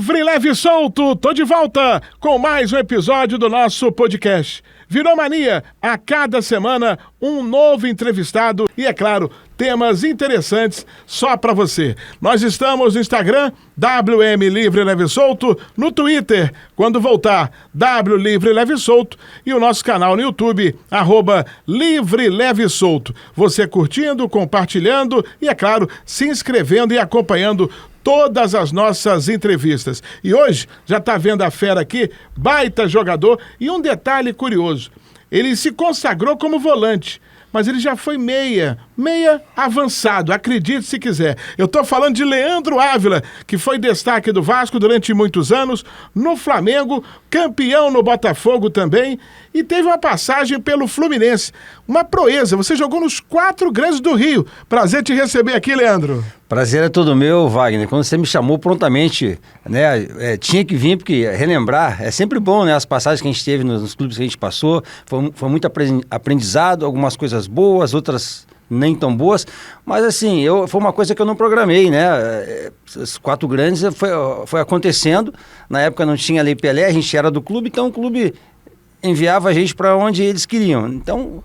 Livre, leve e solto, tô de volta com mais um episódio do nosso podcast. Virou mania, a cada semana um novo entrevistado e, é claro, temas interessantes só para você. Nós estamos no Instagram, WM Livre Leve e Solto, no Twitter, quando voltar, W Livre Leve e Solto, e o nosso canal no YouTube, @Livre Leve e Solto. Você curtindo, compartilhando e, é claro, se inscrevendo e acompanhando todas as nossas entrevistas. E hoje, já está vendo a fera aqui, baita jogador, e um detalhe curioso, ele se consagrou como volante, mas ele já foi meia avançado, acredite se quiser. Eu estou falando de Leandro Ávila, que foi destaque do Vasco durante muitos anos, no Flamengo, campeão no Botafogo também, e teve uma passagem pelo Fluminense. Uma proeza, você jogou nos 4 grandes do Rio. Prazer te receber aqui, Leandro. Prazer é todo meu, Wagner. Quando você me chamou prontamente, né, tinha que vir, porque relembrar é sempre bom, né? As passagens que a gente teve nos clubes que a gente passou, foi muito aprendizado, algumas coisas boas, outras nem tão boas, mas assim, foi uma coisa que eu não programei, né? Os 4 grandes foi acontecendo, na época não tinha Lei Pelé, a gente era do clube, então o clube enviava a gente para onde eles queriam. Então,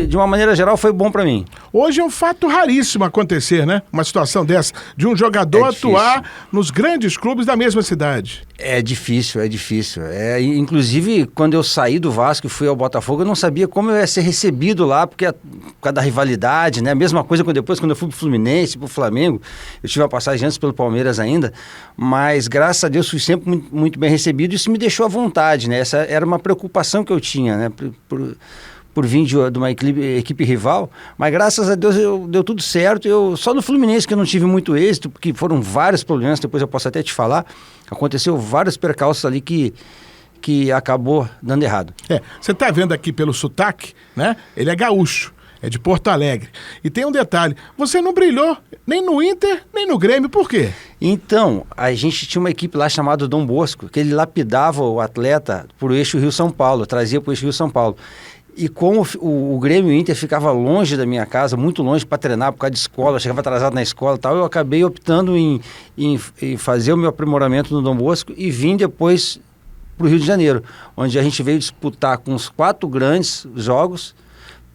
de uma maneira geral, foi bom para mim. Hoje é um fato raríssimo acontecer, né? Uma situação dessa, de um jogador atuar nos grandes clubes da mesma cidade. É difícil. Inclusive, quando eu saí do Vasco e fui ao Botafogo, eu não sabia como eu ia ser recebido lá, por causa da rivalidade, né? A mesma coisa depois, quando eu fui pro Fluminense, pro Flamengo, eu tive uma passagem antes pelo Palmeiras ainda, mas graças a Deus fui sempre muito, muito bem recebido, e isso me deixou à vontade, né? Essa era uma preocupação que eu tinha, né? Por vir de uma equipe rival, mas graças a Deus deu tudo certo. Só no Fluminense que eu não tive muito êxito, porque foram vários problemas, depois eu posso até te falar, aconteceu vários percalços ali que acabou dando errado. Você está vendo aqui pelo sotaque, né? Ele é gaúcho, é de Porto Alegre. E tem um detalhe, você não brilhou nem no Inter, nem no Grêmio, por quê? Então, a gente tinha uma equipe lá chamada Dom Bosco, que ele lapidava o atleta por eixo Rio-São Paulo, trazia para o eixo Rio-São Paulo. E como o Grêmio e o Inter ficava longe da minha casa, muito longe para treinar por causa de escola, eu chegava atrasado na escola e tal, eu acabei optando em fazer o meu aprimoramento no Dom Bosco e vim depois para o Rio de Janeiro, onde a gente veio disputar com os 4 grandes jogos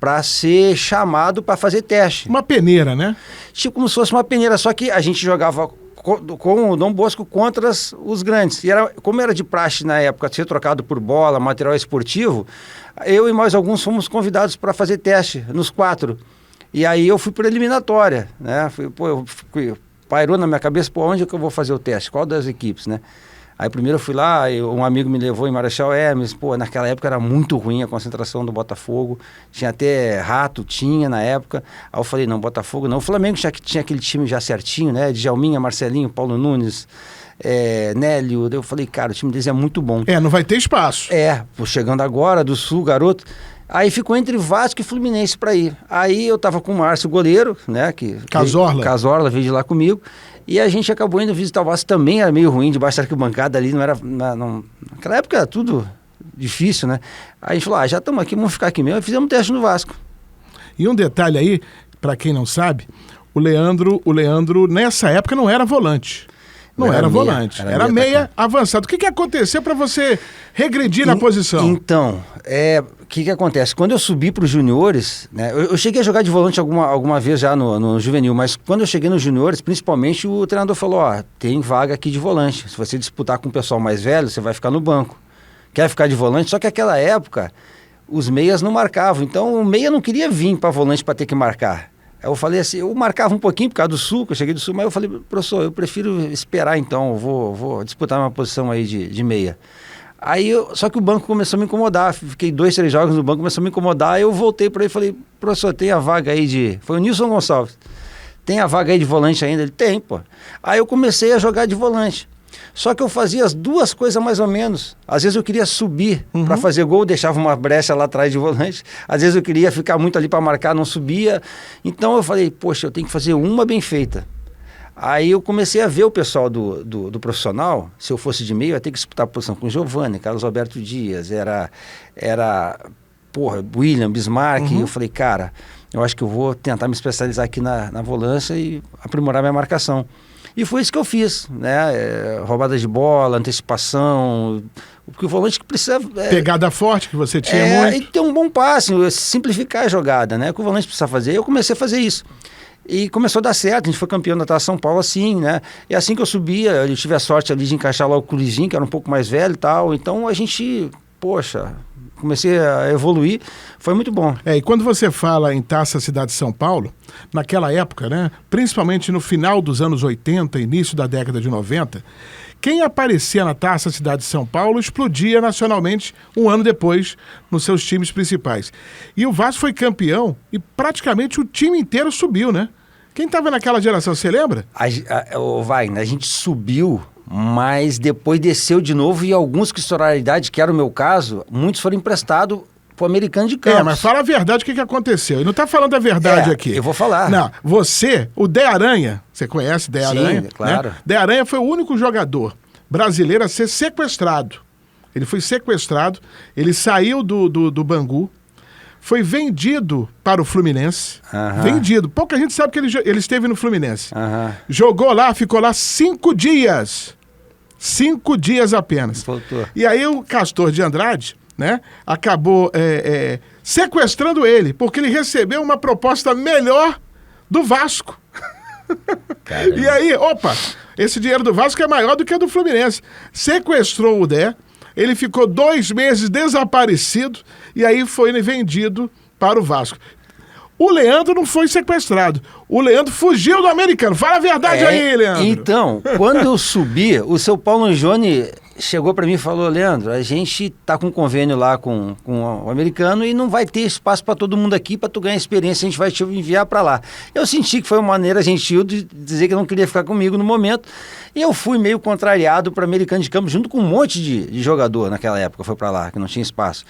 para ser chamado para fazer teste. Uma peneira, né? Tipo como se fosse uma peneira, só que a gente jogava com o Dom Bosco contra os grandes. E como era de praxe na época ser trocado por bola, material esportivo, eu e mais alguns fomos convidados para fazer teste nos 4. E aí eu fui para a eliminatória, né? Pairou na minha cabeça, onde é que eu vou fazer o teste? Qual das equipes, né? Aí primeiro eu fui lá, um amigo me levou em Marechal Hermes, naquela época era muito ruim a concentração do Botafogo, tinha até rato, na época, aí eu falei, não, Botafogo não, o Flamengo tinha aquele time já certinho, né, Djalminha, Marcelinho, Paulo Nunes, Nélio, eu falei, cara, o time deles é muito bom. Não vai ter espaço. Chegando agora do Sul, garoto, aí ficou entre Vasco e Fluminense para ir. Aí eu tava com o Márcio, goleiro, né? Casorla veio de lá comigo. E a gente acabou indo visitar o Vasco, também era meio ruim, debaixo da arquibancada ali, não era... Naquela época era tudo difícil, né? Aí a gente falou, já estamos aqui, vamos ficar aqui mesmo. E fizemos um teste no Vasco. E um detalhe aí, para quem não sabe, o Leandro, nessa época não era volante. Não era volante, era meia avançado. O que aconteceu para você regredir na posição? Então, o que acontece? Quando eu subi para os juniores, né, eu cheguei a jogar de volante alguma vez já no juvenil, mas quando eu cheguei nos juniores, principalmente o treinador falou, tem vaga aqui de volante. Se você disputar com o pessoal mais velho, você vai ficar no banco. Quer ficar de volante? Só que naquela época, os meias não marcavam. Então, o meia não queria vir para volante para ter que marcar. Eu falei assim, eu marcava um pouquinho por causa do Sul, que eu cheguei do Sul, mas eu falei, professor, eu prefiro esperar então, eu vou disputar uma posição aí de meia. Aí, só que o banco começou a me incomodar, fiquei 2, 3 jogos no banco, começou a me incomodar, aí eu voltei para ele e falei, professor, tem a vaga aí foi o Nilson Gonçalves, tem a vaga aí de volante ainda? Ele, tem, pô. Aí eu comecei a jogar de volante. Só que eu fazia as 2 coisas mais ou menos. Às vezes eu queria subir para fazer gol, deixava uma brecha lá atrás de volante. Às vezes eu queria ficar muito ali para marcar, não subia. Então eu falei, poxa, eu tenho que fazer uma bem feita. Aí eu comecei a ver o pessoal do profissional. Se eu fosse de meio, eu ia ter que disputar a posição com o Giovani, Carlos Alberto Dias, William, Bismarck. E eu falei, cara, eu acho que eu vou tentar me especializar aqui na volância e aprimorar minha marcação. E foi isso que eu fiz, né? Roubada de bola, antecipação, porque o volante que precisa... Pegada forte que você tinha muito. E ter um bom passe, simplificar a jogada, né? O que o volante precisa fazer, eu comecei a fazer isso. E começou a dar certo, a gente foi campeão da Taça São Paulo assim, né? E assim que eu subia, eu tive a sorte ali de encaixar lá o Curizinho, que era um pouco mais velho e tal. Então a gente, poxa, comecei a evoluir, foi muito bom. E quando você fala em Taça Cidade de São Paulo, naquela época, né? Principalmente no final dos anos 80, início da década de 90, quem aparecia na Taça Cidade de São Paulo explodia nacionalmente um ano depois nos seus times principais. E o Vasco foi campeão e praticamente o time inteiro subiu, né? Quem estava naquela geração, você lembra? O Wagner, a gente subiu, mas depois desceu de novo e alguns que estouraram a idade, que era o meu caso, muitos foram emprestados pro Americano de Campos. Mas fala a verdade, o que aconteceu. E não tá falando a verdade aqui. Eu vou falar. Não, você, o Dé Aranha, você conhece Dé Aranha? Sim, claro. Né? Dé Aranha foi o único jogador brasileiro a ser sequestrado. Ele foi sequestrado, ele saiu do Bangu, foi vendido para o Fluminense. Vendido. Pouca gente sabe que ele esteve no Fluminense. Jogou lá, ficou lá 5 dias. 5 dias apenas. Voltou. E aí o Castor de Andrade, né, acabou sequestrando ele, porque ele recebeu uma proposta melhor do Vasco. E aí, esse dinheiro do Vasco é maior do que o do Fluminense. Sequestrou o Dé, ele ficou 2 meses desaparecido e aí foi vendido para o Vasco. O Leandro não foi sequestrado. O Leandro fugiu do Americano. Fala a verdade aí, Leandro. Então, quando eu subi, o seu Paulo Angione chegou para mim e falou: Leandro, a gente tá com um convênio lá com o Americano e não vai ter espaço para todo mundo aqui, para tu ganhar experiência, a gente vai te enviar para lá. Eu senti que foi uma maneira gentil de dizer que não queria ficar comigo no momento, e eu fui meio contrariado para Americano de Campos, junto com um monte de jogador naquela época, foi para lá, que não tinha espaço.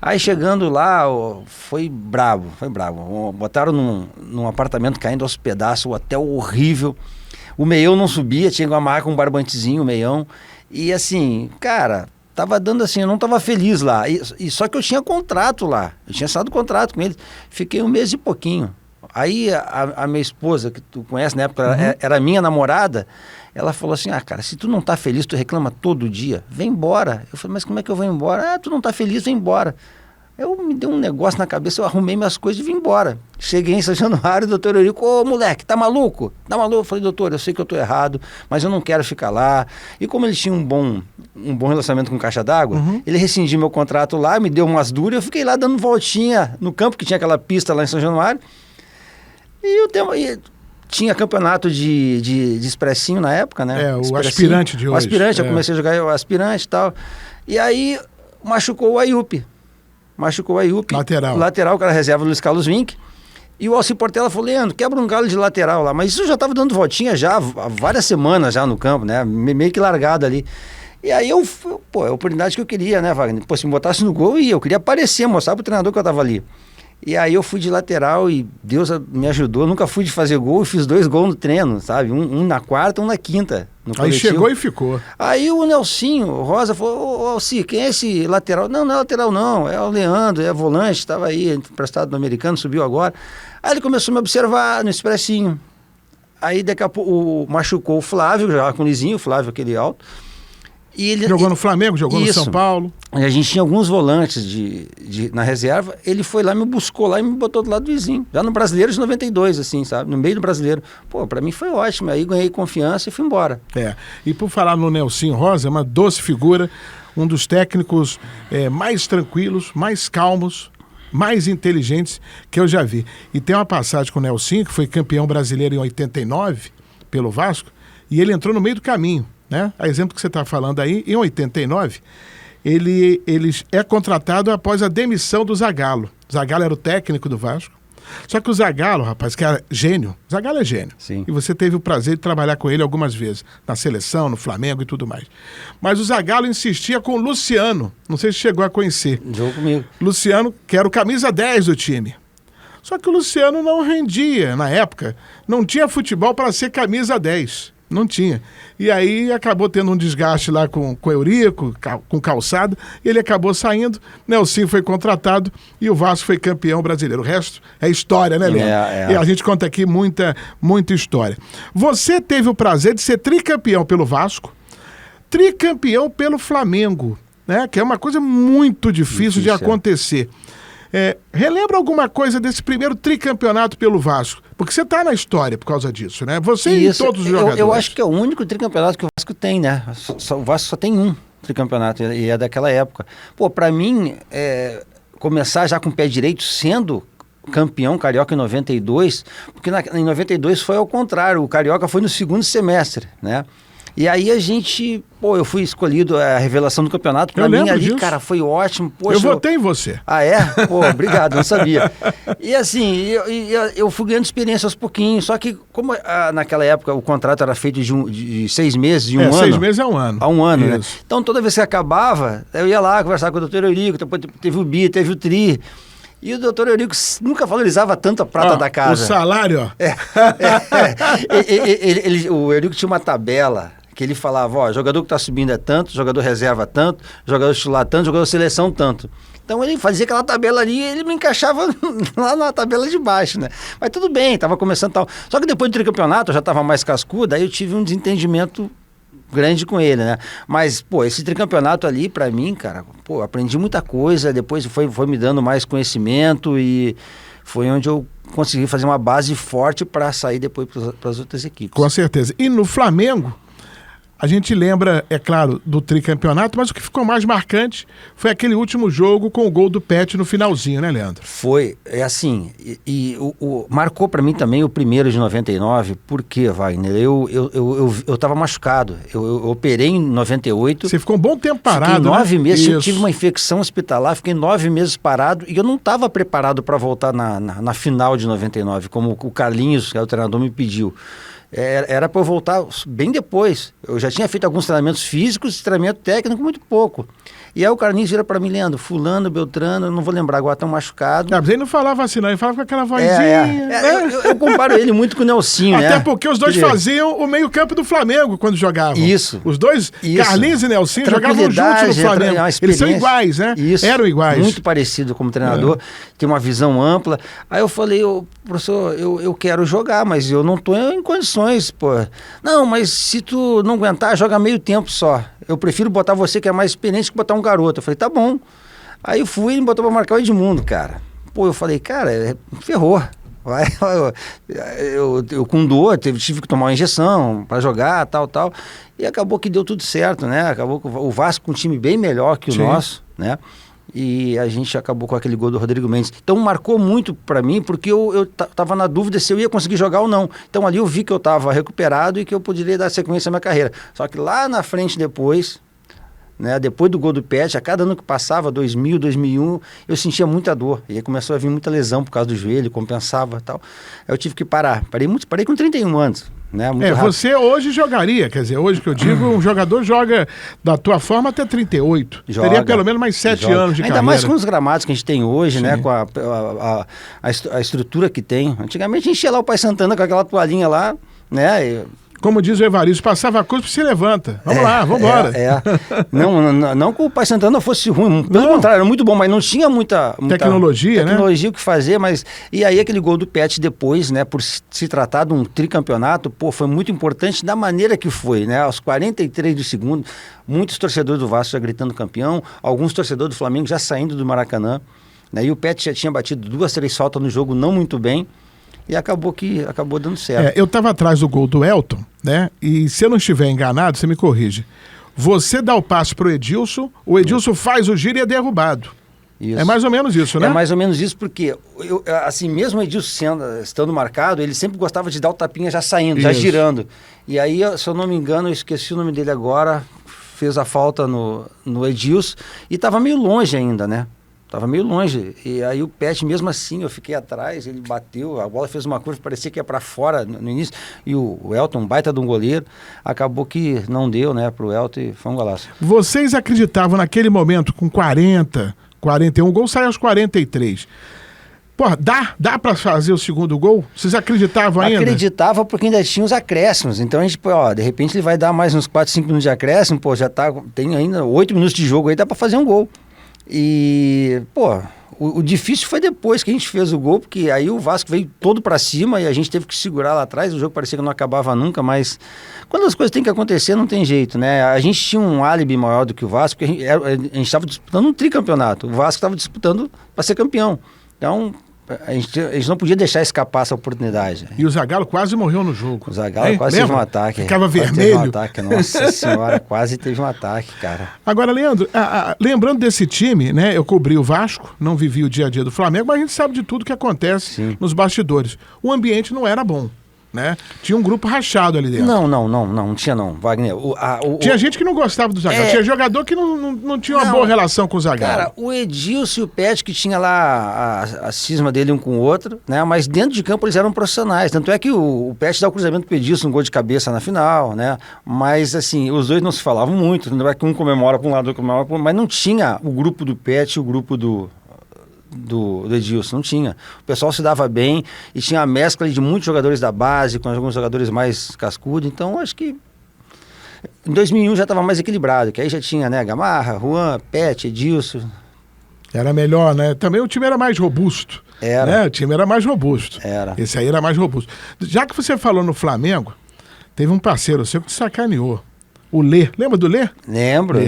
Aí chegando lá, foi brabo. Botaram num apartamento caindo aos pedaços, um hotel horrível. O meião não subia, tinha que amarrar com um barbantezinho o meião. E assim, cara, tava dando assim, eu não tava feliz lá. E só que eu tinha contrato lá. Eu tinha assinado contrato com ele. Fiquei 1 mês e pouquinho. Aí a minha esposa, que tu conhece na época, era minha namorada, ela falou assim: cara, se tu não tá feliz, tu reclama todo dia, vem embora. Eu falei: mas como é que eu vou embora? Tu não tá feliz, vem embora. Me deu um negócio na cabeça, eu arrumei minhas coisas e vim embora. Cheguei em São Januário, o doutor Eurico: moleque, tá maluco? Tá maluco? Eu falei: doutor, eu sei que eu tô errado, mas eu não quero ficar lá. E como ele tinha um bom relacionamento com Caixa d'Água, ele rescindiu meu contrato lá, me deu umas duras, eu fiquei lá dando voltinha no campo, que tinha aquela pista lá em São Januário. E tinha campeonato de expressinho na época, né? O aspirante de hoje. O aspirante, eu comecei a jogar o aspirante e tal. E aí machucou o Ayup. Lateral, que era reserva do Luiz Carlos Vinck. E o Alci Portela falou: Leandro, quebra um galho de lateral lá. Mas isso eu já estava dando voltinha já há várias semanas já no campo, né? Meio que largado ali. E aí é a oportunidade que eu queria, né, Wagner? Se me botasse no gol, eu queria aparecer, mostrar pro treinador que eu tava ali. E aí eu fui de lateral e Deus me ajudou. Eu nunca fui de fazer gol e fiz 2 gols no treino, sabe? Um na quarta, um na quinta. Aí chegou e ficou. Aí o Nelsinho Rosa falou: Alci, quem é esse lateral? Não é lateral não, é o Leandro, é volante, estava aí, emprestado no Americano, subiu agora. Aí ele começou a me observar no expressinho. Aí daqui a pouco machucou o Flávio, jogava com o Lizinho, o Flávio aquele alto. E ele jogou no Flamengo, jogou no São Paulo. E a gente tinha alguns volantes na reserva. Ele foi lá, me buscou lá e me botou do lado do vizinho. Já no Brasileiro de 92, assim, sabe? No meio do Brasileiro. Pra mim foi ótimo. Aí ganhei confiança e fui embora. E por falar no Nelsinho Rosa, é uma doce figura, um dos técnicos mais tranquilos, mais calmos, mais inteligentes que eu já vi. E tem uma passagem com o Nelsinho, que foi campeão brasileiro em 89 pelo Vasco, e ele entrou no meio do caminho. Né? A exemplo que você está falando aí, em 89, ele é contratado após a demissão do Zagallo. Zagallo era o técnico do Vasco. Só que o Zagallo, rapaz, que era gênio, Zagallo é gênio. Sim. E você teve o prazer de trabalhar com ele algumas vezes, na seleção, no Flamengo e tudo mais. Mas o Zagallo insistia com o Luciano, não sei se chegou a conhecer. Jogou comigo. Luciano, que era o camisa 10 do time. Só que o Luciano não rendia, na época, não tinha futebol para ser camisa 10. Não tinha. E aí acabou tendo um desgaste lá com o Eurico, com Calçado, e ele acabou saindo, Nelsinho foi contratado e o Vasco foi campeão brasileiro. O resto é história, né, Leandro? E a gente conta aqui muita história. Você teve o prazer de ser tricampeão pelo Vasco, tricampeão pelo Flamengo, né? Que é uma coisa muito difícil de acontecer. Relembra alguma coisa desse primeiro tricampeonato pelo Vasco? Porque você está na história por causa disso, né? Você e todos os jogadores. Eu acho que é o único tricampeonato que o Vasco tem, né? O Vasco só tem um tricampeonato e é daquela época. Pô, pra mim, começar já com o pé direito sendo campeão carioca em 92, porque em 92 foi ao contrário, o carioca foi no segundo semestre, né? E aí eu fui escolhido a revelação do campeonato. Pra mim ali, disso. Cara, foi ótimo. Poxa, eu votei em você. Ah, é? Pô, obrigado, não sabia. E assim, eu fui ganhando experiência aos pouquinhos, só que como naquela época o contrato era feito de 6 meses, de um ano. 6 meses é um ano. Há um ano, né? Então toda vez que acabava, eu ia lá conversar com o doutor Eurico, depois teve o Bi, teve o Tri. E o doutor Eurico nunca valorizava tanto a prata da casa. O salário, ó. O Eurico tinha uma tabela que ele falava, jogador que está subindo é tanto, jogador reserva tanto, jogador titular tanto, jogador seleção tanto. Então ele fazia aquela tabela ali e ele me encaixava lá na tabela de baixo, né? Mas tudo bem, estava começando tal. Só que depois do tricampeonato, eu já estava mais cascudo, aí eu tive um desentendimento grande com ele, né? Mas, esse tricampeonato ali, pra mim, cara, aprendi muita coisa, depois foi me dando mais conhecimento e foi onde eu consegui fazer uma base forte para sair depois para as outras equipes. Com certeza. E no Flamengo, a gente lembra, é claro, do tricampeonato, mas o que ficou mais marcante foi aquele último jogo com o gol do Pet no finalzinho, né, Leandro? Foi, marcou para mim também o primeiro de 99, porque, Wagner, eu tava machucado, eu operei em 98. Você ficou um bom tempo parado, fiquei 9 meses, Isso. eu tive uma infecção hospitalar, fiquei 9 meses parado e eu não estava preparado para voltar na final de 99, como o Carlinhos, que é o treinador, me pediu. Era para eu voltar bem depois. Eu já tinha feito alguns treinamentos físicos, treinamento técnico, muito pouco. E aí o Carlinhos vira para mim, Leandro, fulano, Beltrano, eu não vou lembrar agora, estão machucados. Mas ele não falava assim, não, ele falava com aquela vozinha. Eu comparo ele muito com o Nelsinho, né? Até porque os dois faziam o meio-campo do Flamengo quando jogavam. Isso. Os dois, Carlinhos e Nelsinho, jogavam juntos no Flamengo. Eles são iguais, né? Isso. Eram iguais. Muito parecido como treinador, tem uma visão ampla. Aí eu falei, professor, eu quero jogar, mas eu não estou em condições, pô. Não, mas se tu não aguentar, joga meio tempo só. Eu prefiro botar você que é mais experiente que botar um garoto. Eu falei, tá bom. Aí eu fui e me botou pra marcar o Edmundo, cara. Eu falei, cara, ferrou. Eu com dor, tive que tomar uma injeção pra jogar, tal. E acabou que deu tudo certo, né? Acabou com o Vasco com um time bem melhor que o nosso, né? E a gente acabou com aquele gol do Rodrigo Mendes. Então marcou muito pra mim, porque eu tava na dúvida se eu ia conseguir jogar ou não. Então ali eu vi que eu tava recuperado e que eu poderia dar sequência à minha carreira. Só que lá na frente depois, né, depois do gol do Pet, a cada ano que passava, 2000, 2001, eu sentia muita dor. E aí começou a vir muita lesão por causa do joelho, compensava e tal. Aí eu tive que parar. Parei com 31 anos. Né, muito rápido. Você hoje jogaria, quer dizer, hoje que eu digo, um jogador joga da tua forma até 38. Teria pelo menos mais 7 anos de carreira. Ainda mais com os gramados que a gente tem hoje, né, com a estrutura que tem. Antigamente a gente ia lá o Pai Santana com aquela toalhinha lá, né, como diz o Evaristo, passava a cruz, se levanta. Vamos lá, vamos embora. Não que o Pai Santana fosse ruim, pelo contrário, era muito bom, mas não tinha muita tecnologia, né? O que fazer, mas... E aí aquele gol do Pet depois, né, por se tratar de um tricampeonato, foi muito importante da maneira que foi, né? Aos 43 do segundo, muitos torcedores do Vasco já gritando campeão, alguns torcedores do Flamengo já saindo do Maracanã, né? E o Pet já tinha batido 2, 3 faltas no jogo, não muito bem. E acabou dando certo. Eu estava atrás do gol do Elton, né? E se eu não estiver enganado, você me corrige. Você dá o passe pro Edilson, o Edilson faz o giro e é derrubado. Isso. É mais ou menos isso, né? É mais ou menos isso, porque, assim, mesmo o Edilson estando marcado, ele sempre gostava de dar o tapinha já saindo, já girando. E aí, se eu não me engano, eu esqueci o nome dele agora, fez a falta no Edilson e estava meio longe ainda, né? Tava meio longe, e aí o Pet, mesmo assim, eu fiquei atrás, ele bateu, a bola fez uma curva, parecia que ia para fora no início, e o Elton, um baita de um goleiro, acabou que não deu, né, pro Elton, e foi um golaço. Vocês acreditavam naquele momento, com 40, 41, o gol saiu aos 43, Pô, dá pra fazer o segundo gol? Vocês acreditavam ainda? Acreditava porque ainda tinha os acréscimos. Então a gente, pô, de repente ele vai dar mais uns 4, 5 minutos de acréscimo, pô, tem ainda 8 minutos de jogo aí, dá pra fazer um gol. E, pô, o difícil foi depois que a gente fez o gol, porque aí o Vasco veio todo pra cima e a gente teve que segurar lá atrás, o jogo parecia que não acabava nunca, mas quando as coisas têm que acontecer não tem jeito, né? A gente tinha um álibi maior do que o Vasco, porque a gente estava disputando um tricampeonato, o Vasco estava disputando para ser campeão. Então, a gente não podia deixar escapar essa oportunidade. E o Zagallo quase morreu no jogo. O Zagallo quase teve um ataque. Ficava vermelho. Teve um ataque, nossa senhora, quase teve um ataque, cara. Agora, Leandro, lembrando desse time, né? Eu cobri o Vasco, não vivi o dia a dia do Flamengo, mas a gente sabe de tudo que acontece nos bastidores. O ambiente não era bom. Né? Tinha um grupo rachado ali dentro. Não tinha não, Wagner. Tinha gente que não gostava do Zagallo, tinha jogador que não tinha uma boa relação com o Zagallo. Cara, o Edilson e o Pet que tinha lá a cisma dele um com o outro, né? Mas dentro de campo eles eram profissionais. Tanto é que o Pet dá o cruzamento pro Edilson, um gol de cabeça na final, né? Mas assim, os dois não se falavam muito, não é que um comemora para um lado, outro comemora para outro, mas não tinha o grupo do Pet e o grupo do Edilson, não tinha. O pessoal se dava bem e tinha a mescla de muitos jogadores da base com alguns jogadores mais cascudos, então acho que em 2001 já estava mais equilibrado, que aí já tinha, né, Gamarra, Juan, Pet, Edilson. Era melhor, né? Também o time era mais robusto. Era. Né? O time era mais robusto. Era. Esse aí era mais robusto. Já que você falou no Flamengo, teve um parceiro seu que te sacaneou. O Lê. Lembra do Lê? Lembro.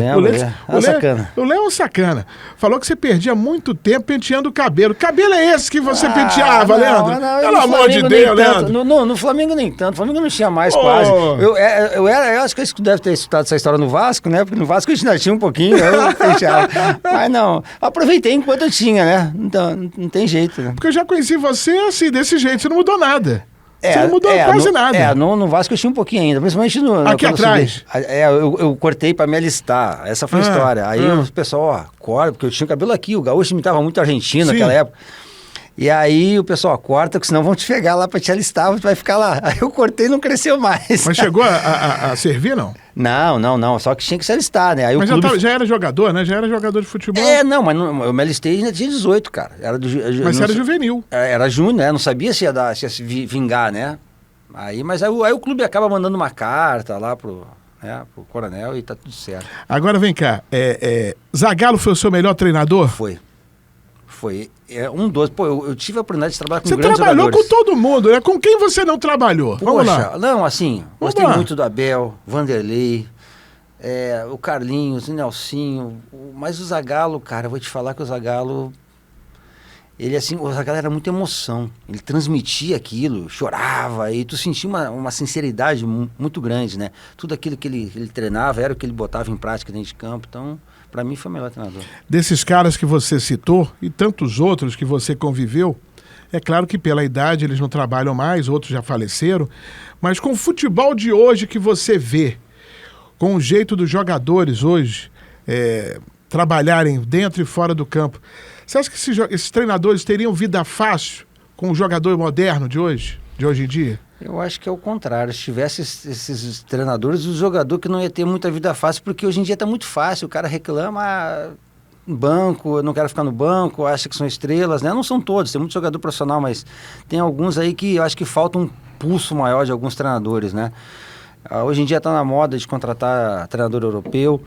Sacana. O Lê é um sacana. Falou que você perdia muito tempo penteando o cabelo. Cabelo é esse que você penteava, Leandro? Pelo amor de Deus, Leandro. No Flamengo nem tanto. O Flamengo não tinha mais quase. Eu acho que você deve ter escutado essa história no Vasco, né? Porque no Vasco a gente ainda tinha um pouquinho, eu penteava. Mas não, aproveitei enquanto eu tinha, né? Então, não tem jeito, né? Porque eu já conheci você assim, desse jeito. Você não mudou nada. Você não mudou quase nada. No Vasco eu tinha um pouquinho ainda, principalmente aqui atrás. Eu cortei pra me alistar, essa foi a história. Aí o pessoal, corta, porque eu tinha o cabelo aqui, o gaúcho imitava muito argentino naquela época. E aí o pessoal, corta, porque senão vão te pegar lá pra te alistar, tu vai ficar lá. Aí eu cortei e não cresceu mais. Mas chegou a servir, não? Não, só que tinha que se alistar, né? Aí mas já era jogador, né? Já era jogador de futebol. Mas eu me alistei e ainda tinha 18, cara. Mas você era juvenil. Era júnior, né? Não sabia se ia vingar, né? Aí o clube acaba mandando uma carta lá pro coronel e tá tudo certo. Agora vem cá, Zagallo foi o seu melhor treinador? Foi. Pô, eu tive a oportunidade de trabalhar com grandes jogadores. Você trabalhou com todo mundo, né? Com quem você não trabalhou? Vamos lá. Não, assim, gostei muito do Abel, Vanderlei, o Carlinhos, o Nelsinho, mas o Zagallo, cara, eu vou te falar que o Zagallo, o Zagallo era muita emoção, ele transmitia aquilo, chorava, e tu sentia uma sinceridade muito grande, né? Tudo aquilo que ele treinava era o que ele botava em prática dentro de campo, então... Para mim foi o melhor treinador. Desses caras que você citou e tantos outros que você conviveu, é claro que pela idade eles não trabalham mais, outros já faleceram, mas com o futebol de hoje que você vê, com o jeito dos jogadores hoje trabalharem dentro e fora do campo, você acha que esses treinadores teriam vida fácil com o jogador moderno de hoje em dia? Eu acho que é o contrário. Se tivesse esses treinadores, o jogador que não ia ter muita vida fácil, porque hoje em dia está muito fácil. O cara reclama banco, eu não quero ficar no banco, acha que são estrelas, né? Não são todos, tem muito jogador profissional, mas tem alguns aí que eu acho que falta um pulso maior de alguns treinadores, né? Hoje em dia está na moda de contratar treinador europeu.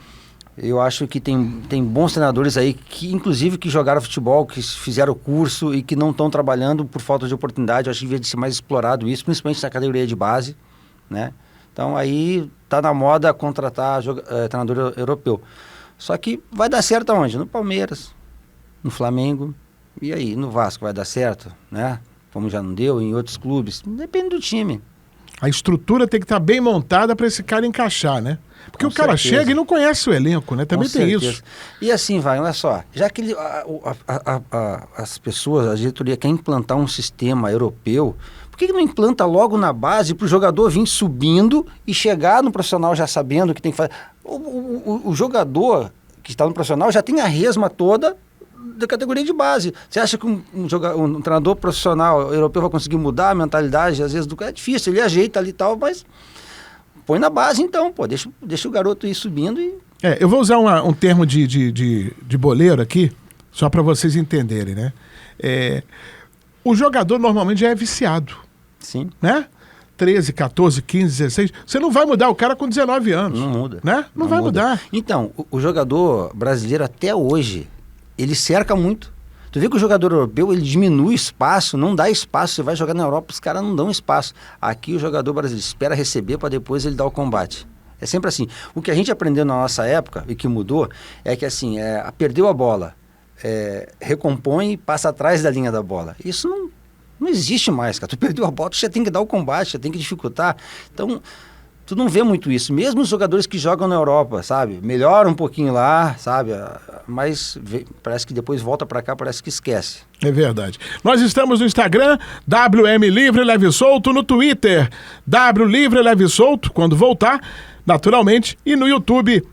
Eu acho que tem bons treinadores aí, que inclusive que jogaram futebol, que fizeram curso e que não estão trabalhando por falta de oportunidade. Eu acho que devia ser mais explorado isso, principalmente na categoria de base, né? Então aí tá na moda contratar treinador europeu. Só que vai dar certo aonde? No Palmeiras, no Flamengo, e aí, no Vasco vai dar certo, né? Como já não deu, em outros clubes, depende do time. A estrutura tem que estar bem montada para esse cara encaixar, né? Porque o cara chega e não conhece o elenco, né? Também tem isso. E assim, olha só, já que as pessoas, a diretoria quer implantar um sistema europeu, por que não implanta logo na base para o jogador vir subindo e chegar no profissional já sabendo o que tem que fazer? O jogador que está no profissional já tem a resma toda da categoria de base. Você acha que um treinador profissional europeu vai conseguir mudar a mentalidade? Às vezes é difícil, ele ajeita ali e tal, mas põe na base então, pô, deixa o garoto ir subindo e... Eu vou usar um termo de boleiro aqui, só para vocês entenderem, né? O jogador normalmente já é viciado, Sim. né? 13, 14, 15, 16. Você não vai mudar o cara com 19 anos. Não muda. Né? Não vai muda. mudar. Então, o jogador brasileiro até hoje, ele cerca muito. Tu vê que o jogador europeu, ele diminui espaço, não dá espaço. Você vai jogar na Europa, os caras não dão espaço. Aqui o jogador brasileiro espera receber para depois ele dar o combate. É sempre assim. O que a gente aprendeu na nossa época e que mudou é que assim, perdeu a bola, recompõe e passa atrás da linha da bola. Isso não existe mais, cara. Tu perdeu a bola, tu já tem que dar o combate, já tem que dificultar. Então, tu não vê muito isso. Mesmo os jogadores que jogam na Europa, sabe? Melhora um pouquinho lá, sabe? Mas parece que depois volta pra cá, parece que esquece. É verdade. Nós estamos no Instagram, WM Livre Leve Solto, no Twitter, W Livre Leve Solto, quando voltar, naturalmente, e no YouTube,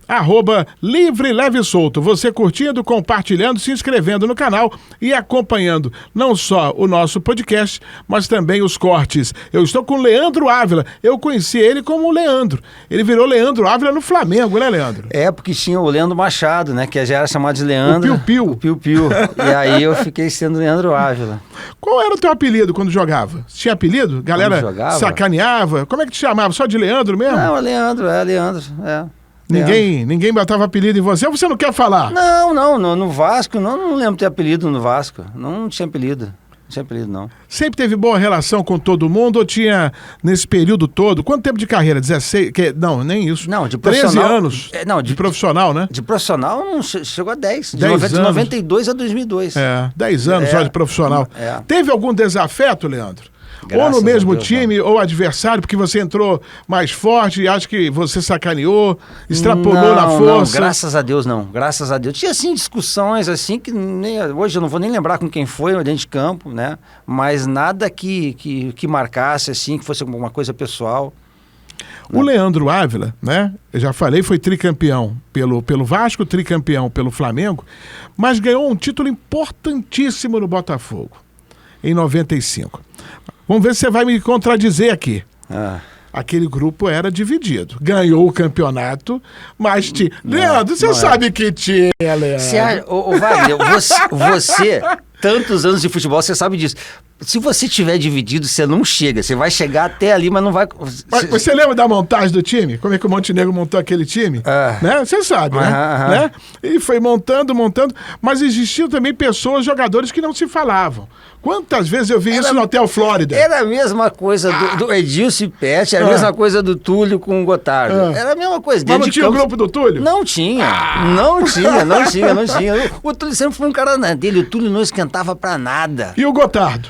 @Livre Leve Solto. Você curtindo, compartilhando, se inscrevendo no canal e acompanhando não só o nosso podcast, mas também os cortes. Eu estou com o Leandro Ávila. Eu conheci ele como Leandro. Ele virou Leandro Ávila no Flamengo, né, Leandro? É, porque tinha o Leandro Machado, né? Que já era chamado de Leandro. O Piu-Piu. O Piu-Piu. E aí eu fiquei sendo Leandro Ávila. Qual era o teu apelido quando jogava? Tinha apelido? Galera sacaneava? Como é que te chamava? Só de Leandro mesmo? Não, Leandro. Ninguém botava apelido em você ou você não quer falar? Não, no Vasco, não lembro de ter apelido no Vasco. Não tinha apelido. Não tinha apelido, não. Sempre teve boa relação com todo mundo ou tinha, nesse período todo, quanto tempo de carreira? 16? Não, nem isso. Não, de profissional. 13 anos de profissional, né? De profissional não chegou a 10. De 92 a 2002. 10 anos só de profissional. Teve algum desafeto, Leandro? Ou no mesmo time, ou adversário, porque você entrou mais forte e acha que você sacaneou, extrapolou na força? Não, graças a Deus não. Graças a Deus. Tinha, assim, discussões, assim, que hoje eu não vou nem lembrar com quem foi dentro de campo, né? Mas nada que marcasse, assim, que fosse alguma coisa pessoal. O Leandro Ávila, né? Eu já falei, foi tricampeão pelo Vasco, tricampeão pelo Flamengo, mas ganhou um título importantíssimo no Botafogo, em 95. Vamos ver se você vai me contradizer aqui. Aquele grupo era dividido. Ganhou o campeonato, mas tinha... Leandro, você sabe que tinha, Leandro. Wagner, você, tantos anos de futebol, você sabe disso. Se você tiver dividido, você não chega. Você vai chegar até ali, mas não vai... Você lembra da montagem do time? Como é que o Montenegro montou aquele time? Né? Você sabe, né? Ele foi montando, mas existiam também pessoas, jogadores que não se falavam. Quantas vezes eu vi isso no Hotel Flórida? Era a mesma coisa do Edilson e Pet, era a mesma coisa do Túlio com o Gotardo. Era a mesma coisa. Mas não tinha o grupo do Túlio? Não tinha. Não tinha. O Túlio sempre foi um cara na dele, o Túlio não esquentava pra nada. E o Gotardo?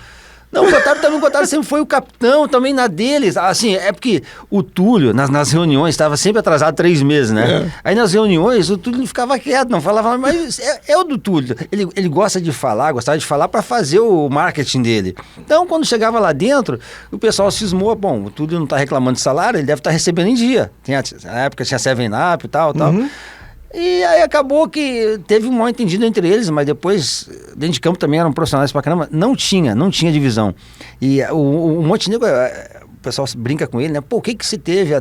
Não, o Gotardo sempre foi o capitão, também na deles. Assim, é porque o Túlio, nas reuniões, estava sempre atrasado 3 meses, né? Aí nas reuniões, o Túlio ficava quieto, não falava, mas é o do Túlio. Ele gostava de falar para fazer o marketing dele. Então, quando chegava lá dentro, o pessoal cismou, bom, o Túlio não está reclamando de salário, ele deve estar recebendo em dia. Na época tinha 7-Up e tal. E aí acabou que teve um mal entendido entre eles, mas depois, dentro de campo também eram profissionais pra caramba. Não tinha divisão. E o Montenegro, o pessoal brinca com ele, né? Pô, o que você teve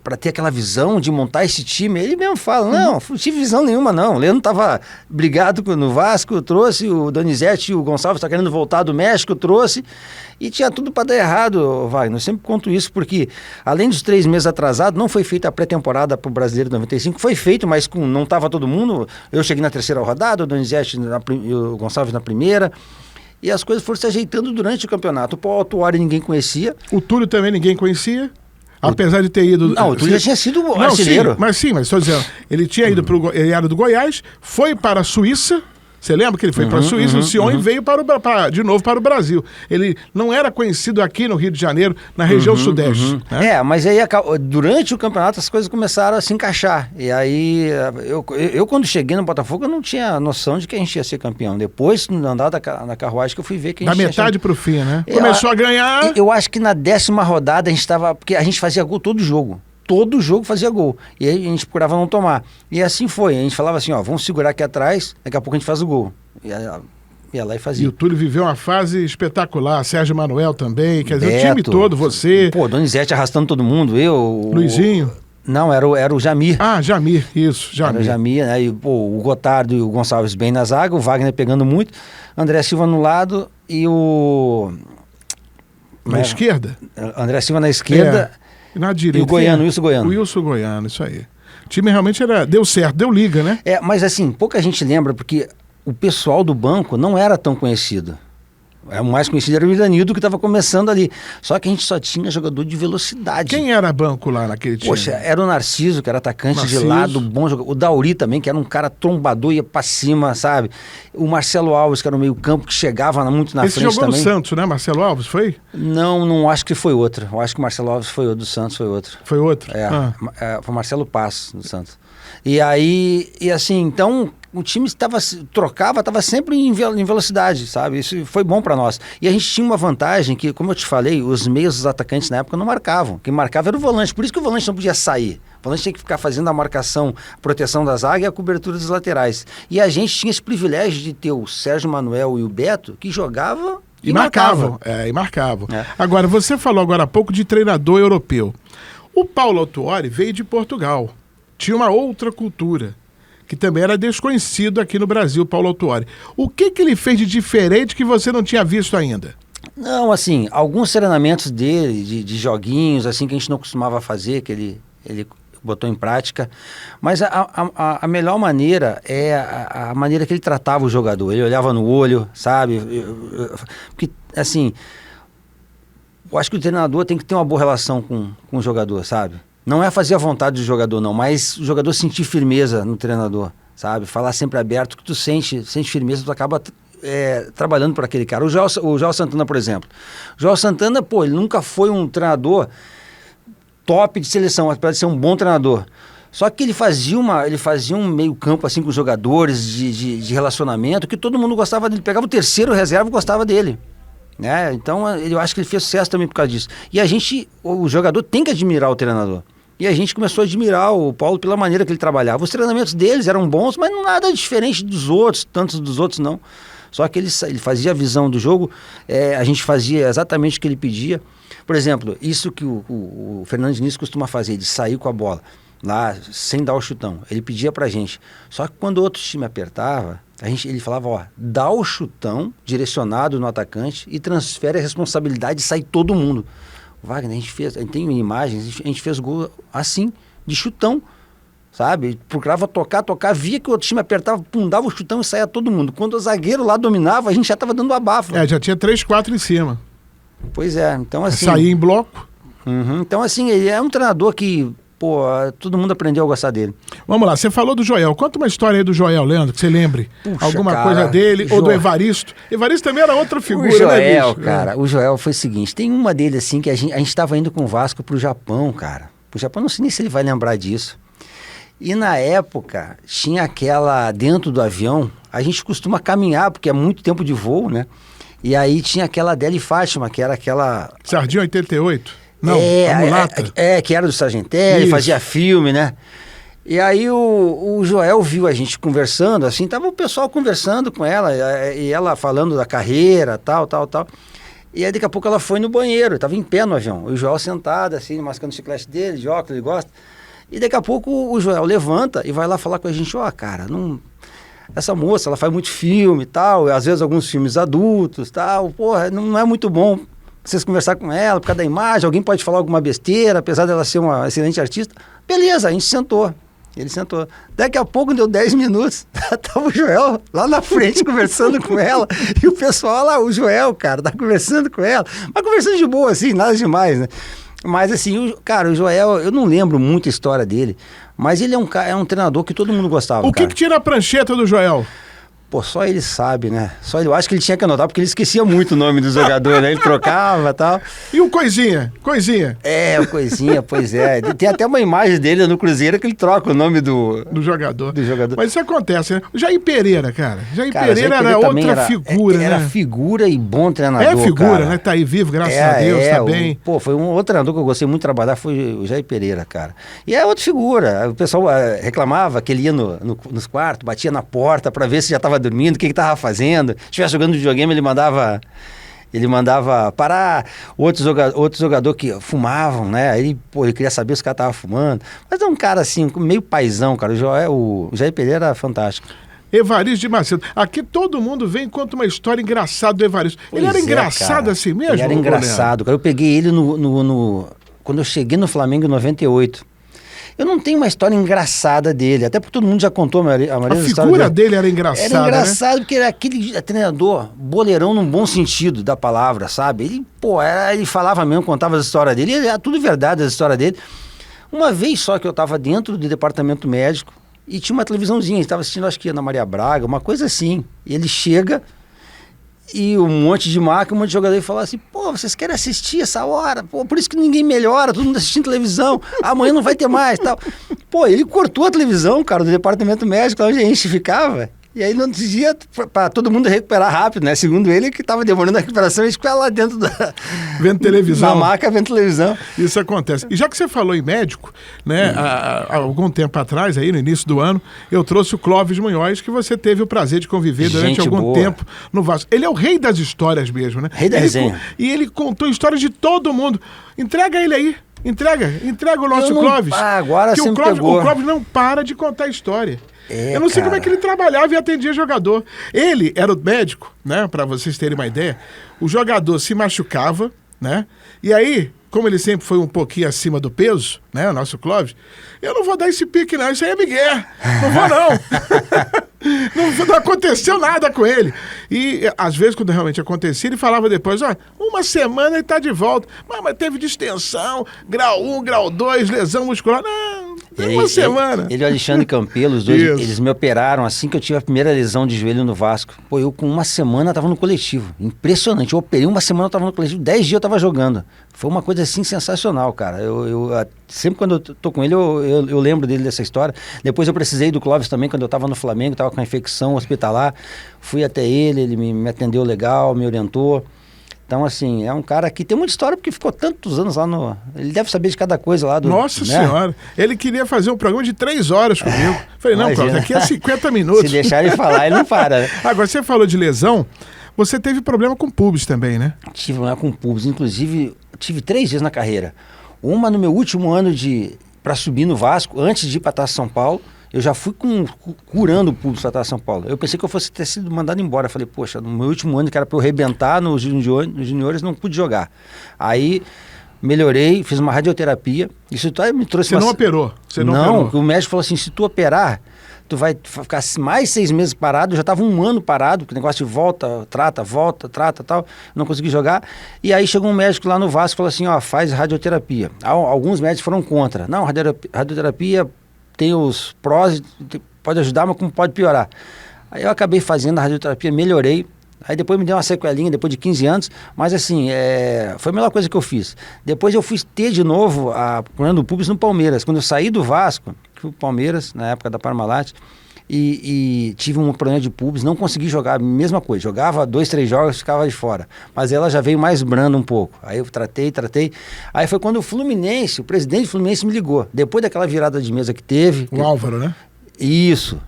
pra ter aquela visão de montar esse time? Ele mesmo fala, não tive visão nenhuma, não. O Leandro tava brigado no Vasco, trouxe o Donizete, o Gonçalves tá querendo voltar do México, trouxe. E tinha tudo para dar errado, Wagner. Eu sempre conto isso porque, além dos 3 meses atrasados, não foi feita a pré-temporada para o Brasileiro 95. Foi feito, mas não estava todo mundo. Eu cheguei na 3ª rodada, o Donizete e o Gonçalves na 1ª. E as coisas foram se ajeitando durante o campeonato. O Paulo Autuori ninguém conhecia. O Túlio também ninguém conhecia. Apesar de ter ido... Não, o Túlio já tinha sido artilheiro. Mas estou dizendo, ele tinha ido ele era do Goiás, foi para a Suíça. Você lembra que ele foi para a Suíça, o Sion, e veio de novo para o Brasil. Ele não era conhecido aqui no Rio de Janeiro, na região sudeste. Né? Mas aí durante o campeonato as coisas começaram a se encaixar. E aí eu quando cheguei no Botafogo, eu não tinha noção de que a gente ia ser campeão. Depois, no andar na carruagem, que eu fui ver que a gente da metade para o fim, né? Começou a ganhar... Eu acho que na 10ª rodada a gente estava... Porque a gente fazia gol todo jogo. Todo jogo fazia gol. E aí a gente procurava não tomar. E assim foi. A gente falava assim, vamos segurar aqui atrás, daqui a pouco a gente faz o gol. Ia lá e fazia. E o Túlio viveu uma fase espetacular. Sérgio Manuel também. Quer dizer, o time todo, você... Pô, Donizete arrastando todo mundo. Luizinho. Não, era o Jamir. Ah, Jamir, isso, Jamir. Era o Jamir, né? E, pô, o Gotardo e o Gonçalves bem na zaga, o Wagner pegando muito, André Silva no lado e o... Na esquerda? André Silva na esquerda. Na direita. E o Goiano, Wilson Goiano. O Wilson Goiano, isso aí. O time realmente deu certo, deu liga, né? Mas assim, pouca gente lembra, porque o pessoal do banco não era tão conhecido. O mais conhecido era o Iranildo, que estava começando ali. Só que a gente só tinha jogador de velocidade. Quem era banco lá naquele time? Poxa, era o Narciso, que era atacante de lado, bom jogador. O Dauri também, que era um cara trombador, ia pra cima, sabe? O Marcelo Alves, que era no meio campo, que chegava muito na frente também. Esse jogou no Santos, né? Marcelo Alves, foi? Não acho que foi outro. Eu acho que o Marcelo Alves foi outro, do Santos foi outro. Foi outro? Foi o Marcelo Passo, do Santos. E aí, assim, então... O time estava sempre em velocidade, sabe? Isso foi bom para nós. E a gente tinha uma vantagem que, como eu te falei, os meios dos atacantes na época não marcavam. Quem marcava era o volante. Por isso que o volante não podia sair. O volante tinha que ficar fazendo a marcação, a proteção da zaga e a cobertura dos laterais. E a gente tinha esse privilégio de ter o Sérgio Manuel e o Beto, que jogavam e marcavam. E marcavam. Agora, você falou agora há pouco de treinador europeu. O Paulo Autuori veio de Portugal. Tinha uma outra cultura, que também era desconhecido aqui no Brasil, Paulo Autuori. O que ele fez de diferente que você não tinha visto ainda? Não, assim, alguns treinamentos dele, de joguinhos, assim, que a gente não costumava fazer, que ele botou em prática. Mas a melhor maneira é a maneira que ele tratava o jogador. Ele olhava no olho, sabe? Porque, assim, eu acho que o treinador tem que ter uma boa relação com o jogador, sabe? Não é fazer a vontade do jogador, não, mas o jogador sentir firmeza no treinador, sabe? Falar sempre aberto, que tu sente firmeza, tu acaba trabalhando por aquele cara. O João Santana, por exemplo. O João Santana, pô, ele nunca foi um treinador top de seleção, apesar de ser um bom treinador. Só que ele fazia um meio campo assim com os jogadores, de relacionamento, que todo mundo gostava dele. Pegava o terceiro reserva e gostava dele. Né? Então, eu acho que ele fez sucesso também por causa disso. E o jogador tem que admirar o treinador. E a gente começou a admirar o Paulo pela maneira que ele trabalhava. Os treinamentos deles eram bons, mas não nada diferente dos outros, tantos dos outros não. Só que ele fazia a visão do jogo, a gente fazia exatamente o que ele pedia. Por exemplo, isso que o Fernando Diniz costuma fazer, de sair com a bola lá, sem dar o chutão. Ele pedia pra gente. Só que quando o outro time apertava, ele falava, ó, dá o chutão direcionado no atacante e transfere a responsabilidade de sair todo mundo. Wagner, a gente tem imagens, a gente fez gol assim, de chutão, sabe? Procurava tocar, via que o outro time apertava, dava o chutão e saía todo mundo. Quando o zagueiro lá dominava, a gente já estava dando abafo. Já tinha 3, 4 em cima. Pois é, então assim... Saía em bloco. Então assim, ele é um treinador que... Pô, todo mundo aprendeu a gostar dele. Vamos lá, você falou do Joel. Conta uma história aí do Joel, Leandro, que você lembre. Puxa, alguma cara, ou do Evaristo. Evaristo também era outra figura, o Joel, né, bicho? Cara, o Joel foi o seguinte, tem uma dele assim, que a gente estava indo com o Vasco pro Japão, cara. Pro Japão, não sei nem se ele vai lembrar disso. E na época, tinha aquela, dentro do avião, a gente costuma caminhar, porque é muito tempo de voo, né? E aí tinha aquela Adele Fátima, que era aquela... Sardinha 88. Não, a mulata. Que era do Sargentelli, fazia filme, né? E aí o Joel viu a gente conversando, assim, tava o pessoal conversando com ela, e ela falando da carreira, tal. E aí daqui a pouco ela foi no banheiro, tava em pé no avião, o Joel sentado, assim, mascando o chiclete dele, de óculos, ele gosta. E daqui a pouco o Joel levanta e vai lá falar com a gente, cara, não... Essa moça, ela faz muito filme e tal, às vezes alguns filmes adultos, tal, porra, não é muito bom vocês conversar com ela por causa da imagem, alguém pode falar alguma besteira, apesar dela ser uma excelente artista. Beleza, a gente sentou. Ele sentou. Daqui a pouco, deu 10 minutos, tava o Joel lá na frente conversando com ela, e o pessoal lá, o Joel, cara, tá conversando com ela, mas conversando de boa, assim, nada demais, né? Mas assim, o Joel, eu não lembro muito a história dele, mas ele é um treinador que todo mundo gostava. O que tira a prancheta do Joel? Pô, só ele sabe, né? Eu acho que ele tinha que anotar, porque ele esquecia muito o nome do jogador, né? Ele trocava e tal. E o Coisinha? Coisinha. O Coisinha, pois é. Tem até uma imagem dele no Cruzeiro que ele troca o nome do jogador. Mas isso acontece, né? O Jair Pereira, cara. Jair Pereira era outra figura, era né? Figura e bom treinador, É figura, cara. né? Tá aí vivo, graças a Deus, tá bem. Pô, foi um outro treinador que eu gostei muito de trabalhar, foi o Jair Pereira, cara. E é outra figura. O pessoal reclamava que ele ia nos quartos, batia na porta pra ver se já tava dormindo, o que tava fazendo. Se estivesse jogando videogame, ele mandava Ele mandava parar outro jogador que fumavam, né? Aí, ele queria saber se o cara tava fumando. Mas é um cara assim, meio paizão, cara. O Jair Pereira era fantástico. Evaristo de Macedo. Aqui todo mundo vem e conta uma história engraçada do Evaristo. Ele era engraçado cara. assim mesmo? Ele era engraçado, cara. Eu peguei ele quando eu cheguei no Flamengo em 98. Eu não tenho uma história engraçada dele, até porque todo mundo já contou a maioria A figura dele era engraçada, Era engraçado, né? porque era aquele treinador boleirão num bom sentido da palavra, sabe? Ele, ele falava mesmo, contava as histórias dele, era tudo verdade as histórias dele. Uma vez só que eu estava dentro do departamento médico e tinha uma televisãozinha, estava assistindo, acho que Ana Maria Braga, uma coisa assim. E ele chega e um monte de marca, um monte de jogador fala assim, vocês querem assistir essa hora? Por isso que ninguém melhora, todo mundo assistindo televisão, amanhã não vai ter mais, tal. Ele cortou a televisão, cara, do departamento médico, onde a gente ficava. E aí, no outro dia, para todo mundo recuperar rápido, né? Segundo ele, que estava demorando a recuperação, a gente ficava lá dentro da... Vendo televisão. Na maca, vendo televisão. Isso acontece. E já que você falou em médico, né? Há algum tempo atrás, aí no início do ano, eu trouxe o Clóvis Munhoz, que você teve o prazer de conviver durante algum tempo no Vasco. Ele é o rei das histórias mesmo, né? Rei da resenha. E ele contou histórias de todo mundo. Entrega ele aí. Entrega o nosso Clóvis. Agora que você o me pegou. O Clóvis não para de contar história. Eu não sei como é que ele trabalhava e atendia jogador. Ele era o médico, né? Pra vocês terem uma ideia. O jogador se machucava, né? E aí, como ele sempre foi um pouquinho acima do peso, né? O nosso Clóvis, eu não vou dar esse pique não, isso aí é Miguel. Não vou não. Não aconteceu nada com ele. E às vezes, quando realmente acontecia, ele falava depois, uma semana ele tá de volta. Mas teve distensão, grau 1, grau 2, lesão muscular. Não, uma semana. Ele e o Alexandre Campelo, os dois, eles me operaram assim que eu tive a primeira lesão de joelho no Vasco. Eu com uma semana tava no coletivo. Impressionante. Eu operei uma semana, eu tava no coletivo. 10 dias eu tava jogando. Foi uma coisa assim sensacional, cara. Sempre quando eu tô com ele, eu lembro dele dessa história. Depois eu precisei do Clóvis também, quando eu tava no Flamengo, tava com a infecção hospitalar. Fui até ele me atendeu legal, me orientou. Então, assim, é um cara que tem muita história, porque ficou tantos anos lá no... Ele deve saber de cada coisa lá do... Nossa Senhora! Ele queria fazer um programa de 3 horas comigo. Falei, não, Cláudio, daqui a 50 minutos. Se deixar ele falar, ele não para, né? Agora, você falou de lesão, você teve problema com pubis também, né? Tive problema com pubis, inclusive, tive 3 vezes na carreira. Uma no meu último ano para subir no Vasco, antes de ir para Taça São Paulo. Eu já fui curando o público da Taça São Paulo. Eu pensei que eu fosse ter sido mandado embora. Falei, poxa, no meu último ano que era para eu arrebentar nos juniores, não pude jogar. Aí melhorei, fiz uma radioterapia. Isso me trouxe... Você não operou? Não, o médico falou assim, se tu operar, tu vai ficar mais 6 meses parado. Eu já estava 1 ano parado, porque o negócio de volta, trata, tal. Não consegui jogar. E aí chegou um médico lá no Vasco e falou assim, faz radioterapia. Alguns médicos foram contra. Não, radioterapia tem os prós, pode ajudar, mas como pode piorar. Aí eu acabei fazendo a radioterapia, melhorei. Aí depois me deu uma sequelinha, depois de 15 anos, mas assim, foi a melhor coisa que eu fiz. Depois eu fui ter de novo curando o pubis no Palmeiras. Quando eu saí do Vasco, fui pro Palmeiras, na época da Parmalat, e tive um problema de pubis, não consegui jogar, mesma coisa, jogava 2, 3 jogos, ficava de fora, mas ela já veio mais branda um pouco, aí eu tratei, aí foi quando o presidente do Fluminense me ligou, depois daquela virada de mesa que teve... O Álvaro, né? Isso,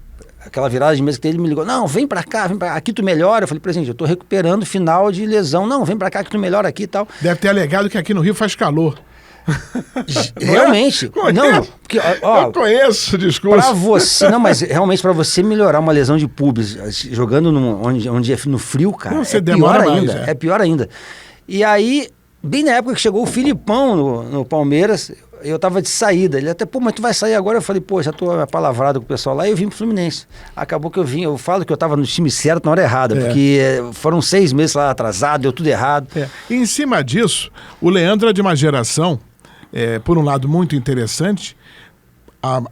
aquela virada de mesa que teve, ele me ligou, não, vem pra cá, aqui tu melhora. Eu falei, presidente, eu tô recuperando final de lesão, não, vem pra cá que tu melhora aqui e tal. Deve ter alegado que aqui no Rio faz calor. Realmente. Não, porque, eu conheço o discurso. Pra você, não, mas realmente pra você melhorar uma lesão de pubis, jogando onde é no frio, cara, não, você demora mais, ainda. É pior ainda. E aí, bem na época que chegou o Filipão no Palmeiras, eu tava de saída. Ele até, mas tu vai sair agora? Eu falei, já tô apalavrado com o pessoal lá, e eu vim pro Fluminense. Acabou que eu falo que eu tava no time certo na hora errada, porque foram 6 meses lá atrasado, deu tudo errado. E em cima disso, o Leandro é de uma geração, por um lado muito interessante,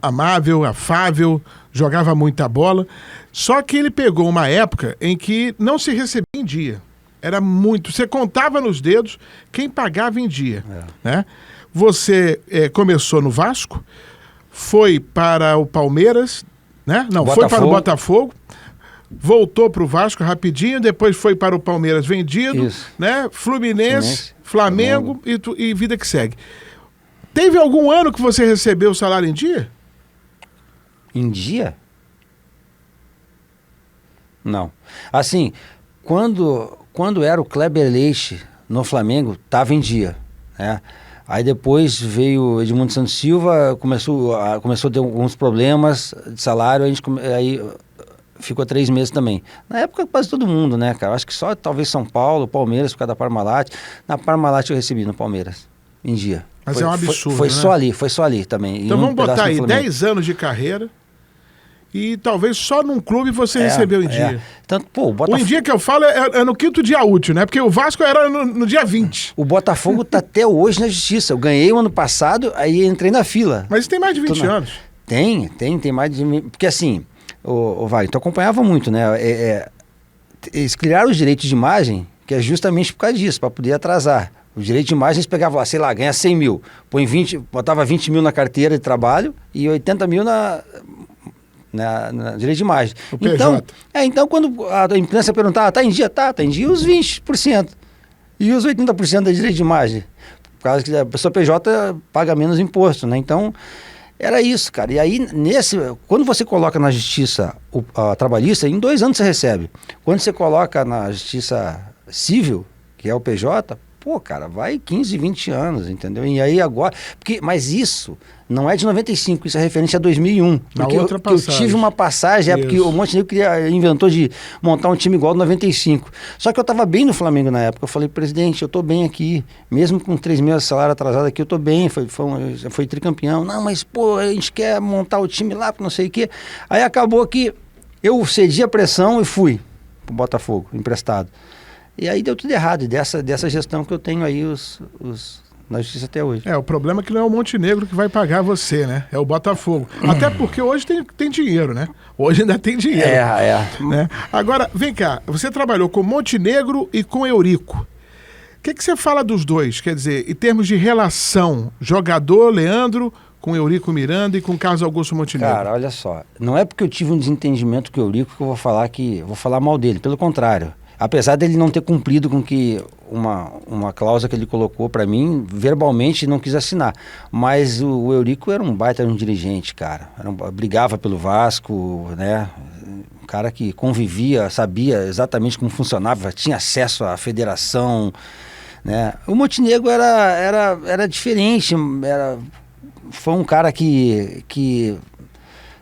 amável, afável, jogava muita bola, só que ele pegou uma época em que não se recebia em dia. Era muito... Você contava nos dedos quem pagava em dia, né? Você começou no Vasco, foi para o Palmeiras, né? Não, foi para o Botafogo, voltou para o Vasco rapidinho, depois foi para o Palmeiras vendido, né? Fluminense, Flamengo e vida que segue. Teve algum ano que você recebeu o salário em dia? Em dia? Não. Assim, quando quando era o Kleber Leite no Flamengo, estava em dia, né? Aí depois veio o Edmundo Santos Silva, começou a ter alguns problemas de salário, aí ficou 3 meses também. Na época quase todo mundo, né, cara? Acho que só talvez São Paulo, Palmeiras, por causa da Parmalat. Na Parmalat eu recebi no Palmeiras, em dia. Mas é um absurdo, foi né? Foi só ali também. Então vamos botar aí 10 anos de carreira e talvez só num clube você recebeu em dia. Tanto, pô, O em dia que eu falo é no 5º dia útil, né? Porque o Vasco era no dia 20. O Botafogo tá até hoje na justiça. Eu ganhei o ano passado, aí entrei na fila. Mas tem mais de 20 anos. Tem mais de... Porque assim, o Wagner, tu acompanhava muito, né? Eles criaram os direitos de imagem, que é justamente por causa disso, para poder atrasar. O direito de imagem eles pegavam lá, sei lá, ganha 100 mil, botava 20 mil na carteira de trabalho e 80 mil na direito de imagem. Então quando a imprensa perguntava, tá em dia os 20%. E os 80% da direito de imagem. Por causa que a pessoa PJ paga menos imposto, né? Então, era isso, cara. E aí, quando você coloca na justiça trabalhista, em 2 anos você recebe. Quando você coloca na justiça civil, que é o PJ, pô, cara, vai 15, 20 anos, entendeu? E aí agora... Mas isso não é de 95, isso é referente a 2001. Porque eu tive uma passagem, porque o Montenegro inventou de montar um time igual ao 95. Só que eu estava bem no Flamengo na época. Eu falei, presidente, eu estou bem aqui. Mesmo com 3 meses de salário atrasado aqui, eu estou bem. Foi tricampeão. Não, mas, pô, a gente quer montar o time lá, não sei o quê. Aí acabou que eu cedi a pressão e fui pro Botafogo, emprestado. E aí deu tudo errado, dessa gestão que eu tenho aí na justiça até hoje. O problema é que não é o Montenegro que vai pagar você, né? É o Botafogo. Até porque hoje tem dinheiro, né? Hoje ainda tem dinheiro. Né? Agora, vem cá, você trabalhou com Montenegro e com Eurico. O que você fala dos dois? Quer dizer, em termos de relação, jogador Leandro com Eurico Miranda e com Carlos Augusto Montenegro. Cara, olha só, não é porque eu tive um desentendimento com o Eurico que eu vou falar mal dele, pelo contrário. Apesar dele não ter cumprido com que uma cláusula que ele colocou para mim, verbalmente não quis assinar. Mas o Eurico era um baita de um dirigente, cara. Brigava pelo Vasco, né? Um cara que convivia, sabia exatamente como funcionava, tinha acesso à federação, né? O Montenegro era diferente, foi um cara que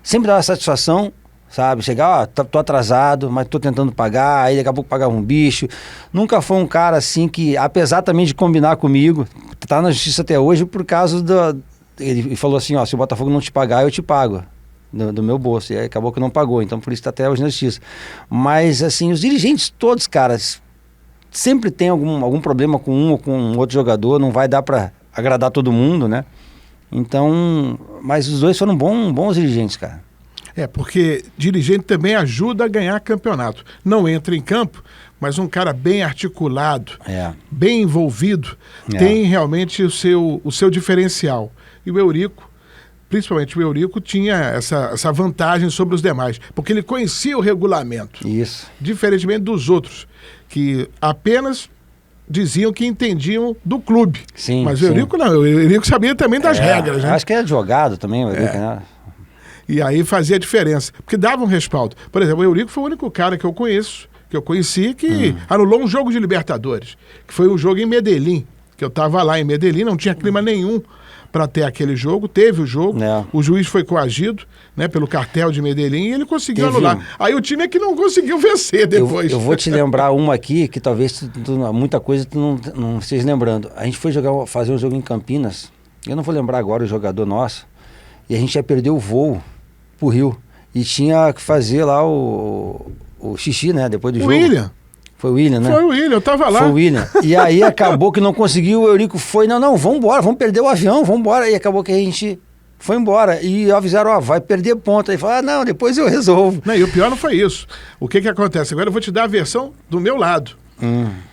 sempre dava satisfação. Sabe, chegar, tô atrasado, mas tô tentando pagar, aí daqui a pouco pagava um bicho. Nunca foi um cara assim que, apesar também de combinar comigo, tá na justiça até hoje por causa ele falou assim, ó, se o Botafogo não te pagar, eu te pago, do meu bolso. E aí acabou que não pagou, então por isso tá até hoje na justiça. Mas assim, os dirigentes todos, caras, sempre tem algum problema com um ou com outro jogador, não vai dar pra agradar todo mundo, né? Então, mas os dois foram bons dirigentes, cara. Porque dirigente também ajuda a ganhar campeonato. Não entra em campo, mas um cara bem articulado, bem envolvido, tem realmente o seu diferencial. E o Eurico, principalmente o Eurico, tinha essa vantagem sobre os demais, porque ele conhecia o regulamento. Isso. Diferentemente dos outros, que apenas diziam que entendiam do clube. Sim, mas o Eurico não, o Eurico sabia também das regras, né? Acho que é advogado também, o Eurico, né? E aí fazia a diferença, porque dava um respaldo. Por exemplo, o Eurico foi o único cara que eu conheci, que anulou um jogo de Libertadores, que foi um jogo em Medellín, que eu estava lá em Medellín, não tinha clima nenhum para ter aquele jogo, teve o jogo, o juiz foi coagido, né, pelo cartel de Medellín e ele conseguiu anular. Aí o time é que não conseguiu vencer depois. Eu vou te lembrar uma aqui, que talvez muita coisa tu não esteja lembrando. A gente foi fazer um jogo em Campinas, eu não vou lembrar agora o jogador nosso, e a gente ia perder o voo pro Rio. E tinha que fazer lá o xixi, né? Depois do jogo. William. Foi o William, né? Foi o William, eu tava lá. Foi o William. E aí acabou que não conseguiu, o Eurico foi, não, vambora, vamos perder o avião, vambora. E acabou que a gente foi embora. E avisaram, vai perder ponto. Aí falaram, não, depois eu resolvo. Não, e o pior não foi isso. O que acontece? Agora eu vou te dar a versão do meu lado.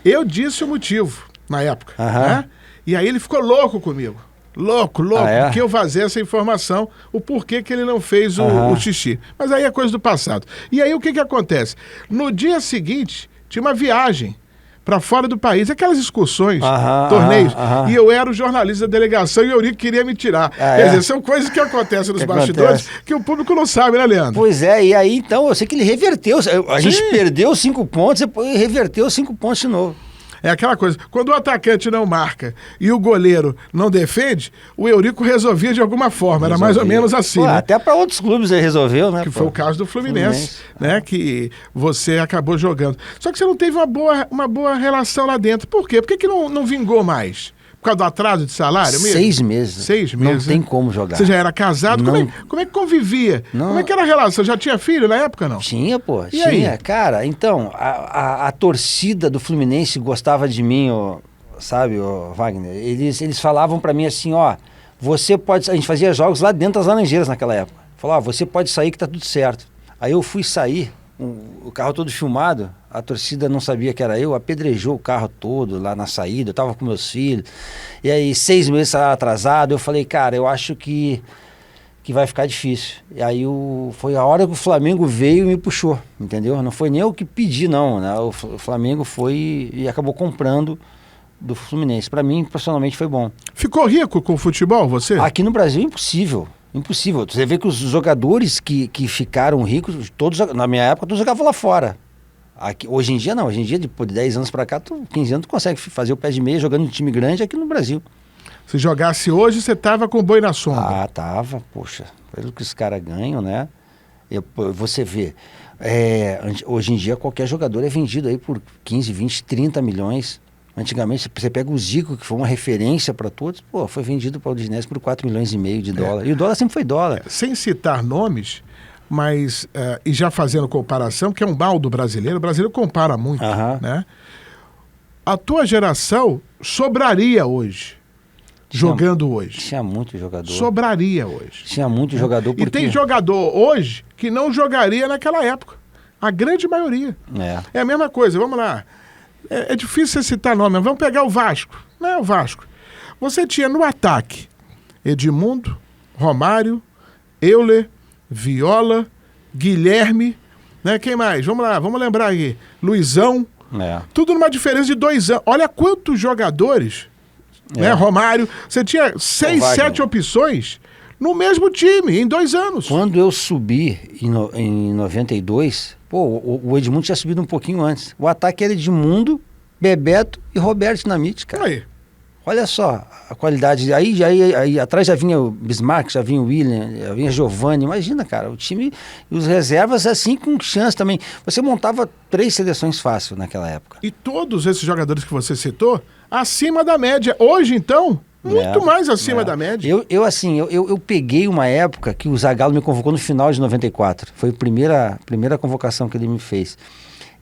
Eu disse o motivo, na época. Né? E aí ele ficou louco comigo. Louco, porque eu vazei essa informação, o porquê que ele não fez o xixi. Mas aí é coisa do passado. E aí o que acontece? No dia seguinte, tinha uma viagem para fora do país, aquelas excursões, torneios. E eu era o jornalista da delegação e o Eurico queria me tirar. Quer dizer, são coisas que acontecem nos bastidores que o público não sabe, né, Leandro? Pois é, e aí então eu sei que ele reverteu. A gente perdeu 5 pontos, depois reverteu 5 pontos de novo. É aquela coisa, quando o atacante não marca e o goleiro não defende, o Eurico resolvia de alguma forma, era mais ou menos assim. Pô, né? Até para outros clubes ele resolveu, né? Que foi o caso do Fluminense, né? Que você acabou jogando. Só que você não teve uma boa relação lá dentro. Por quê? Por que não vingou mais? Por causa do atraso de salário mesmo? 6 meses. 6 meses. Não tem como jogar. Você já era casado? Como é que convivia? Não. Como é que era a relação? Já tinha filho na época, não? Tinha, pô. E tinha. Aí? Cara, então, a torcida do Fluminense gostava de mim, sabe, Wagner? Eles falavam pra mim assim, você pode... A gente fazia jogos lá dentro das Laranjeiras naquela época. Falava, você pode sair que tá tudo certo. Aí eu fui sair, o carro todo filmado, a torcida não sabia que era eu, apedrejou o carro todo lá na saída, eu tava com meus filhos, e aí 6 meses atrasado, eu falei, cara, eu acho que vai ficar difícil. E aí foi a hora que o Flamengo veio e me puxou, entendeu? Não foi nem eu que pedi, não, né? O Flamengo foi e acabou comprando do Fluminense. Pra mim, profissionalmente, foi bom. Ficou rico com o futebol, você? Aqui no Brasil, impossível. Impossível. Você vê que os jogadores que ficaram ricos, todos, na minha época, todos jogavam lá fora. Aqui, hoje em dia não, hoje em dia, depois de 10 anos pra cá, 15 anos, tu consegue fazer o pé de meia jogando em time grande aqui no Brasil. Se jogasse hoje, você tava com o boi na sombra. Ah, tava, poxa, pelo que os caras ganham, né? Você vê, hoje em dia qualquer jogador é vendido aí por 15, 20, 30 milhões. Antigamente, você pega o Zico, que foi uma referência para todos, foi vendido para o Udinese por 4,5 milhões de dólar. E o dólar sempre foi dólar. Sem citar nomes, mas, e já fazendo comparação, que é um mal do brasileiro, o brasileiro compara muito, né? A tua geração sobraria hoje, jogando hoje. Tinha muito jogador. Sobraria hoje. Tinha muito jogador. E tem jogador hoje que não jogaria naquela época. A grande maioria. É a mesma coisa, vamos lá. É difícil você citar nome, mas vamos pegar o Vasco. Não é o Vasco. Você tinha no ataque Edmundo, Romário, Euler, Viola, Guilherme, né? Quem mais? Vamos lá, vamos lembrar aqui. Luizão. Tudo numa diferença de 2 anos. Olha quantos jogadores, né? Romário. Você tinha 6, 7 opções no mesmo time, em 2 anos. Quando eu subi em 92... o Edmundo tinha subido um pouquinho antes. O ataque era Edmundo, Bebeto e Roberto Dinamite, cara. Aí. Olha só a qualidade. Aí atrás já vinha o Bismarck, já vinha o William, já vinha o Giovani. Imagina, cara, o time e os reservas assim com chance também. Você montava 3 seleções fácil naquela época. E todos esses jogadores que você citou, acima da média. Hoje, então... Muito mais acima da média. Eu peguei uma época que o Zagallo me convocou no final de 94. Foi a primeira convocação que ele me fez.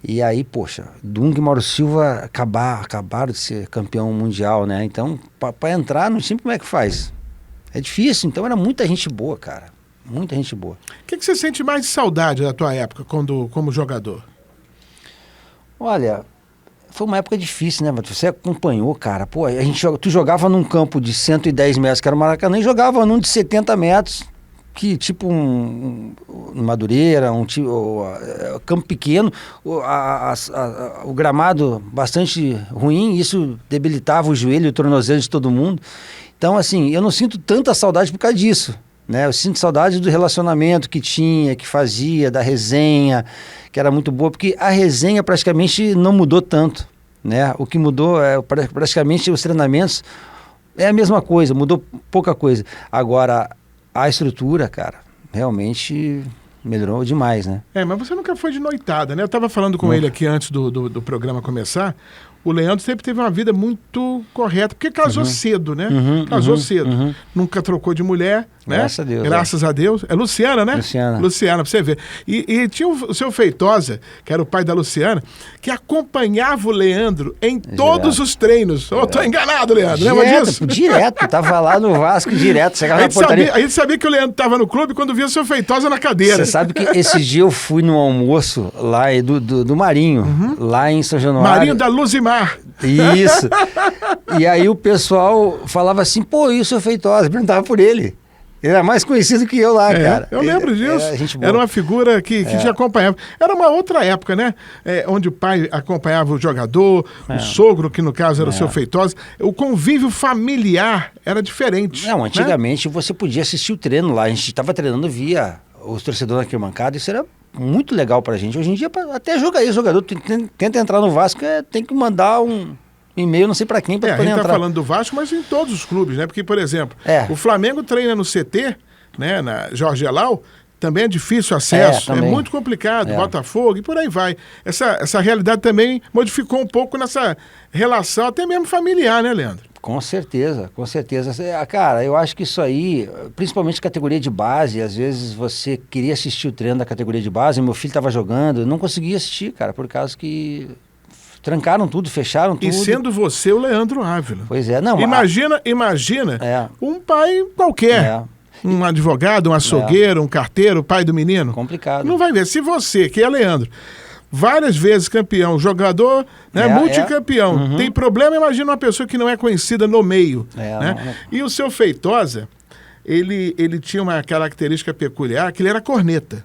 E aí, poxa, Dunga e Mauro Silva acabaram de ser campeão mundial, né? Então, para entrar no time, como é que faz? É difícil, então era muita gente boa, cara. Muita gente boa. O que você sente mais de saudade da tua época como jogador? Olha... Foi uma época difícil, né? Você acompanhou, cara. Tu jogava num campo de 110 metros, que era o Maracanã, e jogava num de 70 metros, que tipo um Madureira, campo pequeno, o gramado bastante ruim, isso debilitava o joelho e o tornozelo de todo mundo. Então, assim, eu não sinto tanta saudade por causa disso, né? Eu sinto saudade do relacionamento que tinha, que fazia, da resenha, que era muito boa, porque a resenha praticamente não mudou tanto, né? O que mudou é praticamente os treinamentos, é a mesma coisa, mudou pouca coisa. Agora, a estrutura, cara, realmente melhorou demais, né? Mas você nunca foi de noitada, né? Eu tava falando com ele aqui antes do programa começar. O Leandro sempre teve uma vida muito correta, porque casou cedo, né? Casou cedo. Nunca trocou de mulher, né? Graças a Deus. Graças a Deus. É Luciana, né? Luciana, pra você ver. E tinha o seu Feitosa, que era o pai da Luciana, que acompanhava o Leandro em todos os treinos. Tô enganado, Leandro, lembra disso? Direto, tava lá no Vasco direto. A gente sabia que o Leandro tava no clube quando via o seu Feitosa na cadeira. Você sabe que esse dia eu fui no almoço lá do Marinho, lá em São Januário. Marinho da Luzimar. Isso. E aí o pessoal falava assim, e o seu Feitosa? Perguntava por ele. Ele era mais conhecido que eu lá, cara. Eu lembro disso. Era uma figura que te acompanhava. Era uma outra época, né? Onde o pai acompanhava o jogador, o sogro, que no caso era o seu Feitosa. O convívio familiar era diferente. Não, antigamente você podia assistir o treino lá. A gente estava treinando via os torcedores na arquibancada. Isso era muito legal pra gente. Hoje em dia, até jogador tenta entrar no Vasco, tem que mandar um e-mail, não sei pra quem, pra poder entrar. A gente tá falando do Vasco, mas em todos os clubes, né? Porque, por exemplo, o Flamengo treina no CT, né? Na Jorge Elal, também é difícil acesso, é muito complicado, Botafogo e por aí vai. Essa realidade também modificou um pouco nessa relação, até mesmo familiar, né, Leandro? Com certeza, com certeza. Cara, eu acho que isso aí, principalmente categoria de base, às vezes você queria assistir o treino da categoria de base, meu filho estava jogando, eu não conseguia assistir, cara, por causa que trancaram tudo, fecharam tudo. E sendo você o Leandro Ávila. Pois é, não. Imagina um pai qualquer. Um advogado, um açougueiro, um carteiro, pai do menino. Complicado. Não vai ver. Se você, que é Leandro, várias vezes campeão, jogador, né, multicampeão, tem problema, imagina uma pessoa que não é conhecida no meio. Né? E o seu Feitosa, ele tinha uma característica peculiar, que ele era corneta.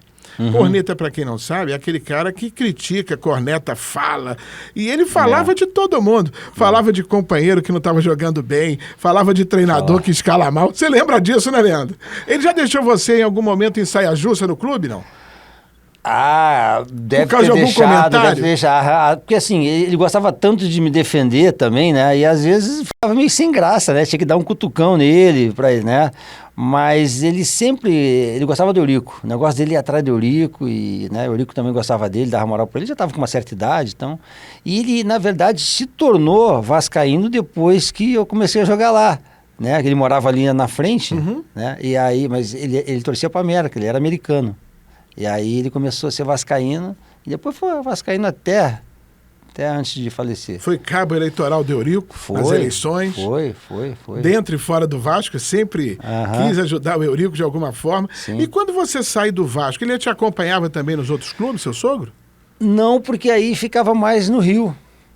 Corneta, para quem não sabe, é aquele cara que critica, corneta, fala. E ele falava de todo mundo. Falava de companheiro que não estava jogando bem, falava de treinador que escala mal. Você lembra disso, né, Leandro? Ele já deixou você em algum momento em saia justa no clube, não? Deve ter deixado. Porque assim, ele gostava tanto de me defender também, né? E às vezes ficava meio sem graça, né? Tinha que dar um cutucão nele, né? Mas ele gostava do Eurico. O negócio dele ia atrás do Eurico e, né, o Eurico também gostava dele, dava moral pra ele, já estava com uma certa idade, então. E ele, na verdade, se tornou vascaíno depois que eu comecei a jogar lá, né? Ele morava ali na frente, né? E aí, mas ele torcia pra América, ele era americano. E aí ele começou a ser vascaíno e depois foi vascaíno até antes de falecer. Foi cabo eleitoral do Eurico nas eleições. Foi. Dentro e fora do Vasco, sempre quis ajudar o Eurico de alguma forma. Sim. E quando você sai do Vasco, ele te acompanhava também nos outros clubes, seu sogro? Não, porque aí ficava mais no Rio,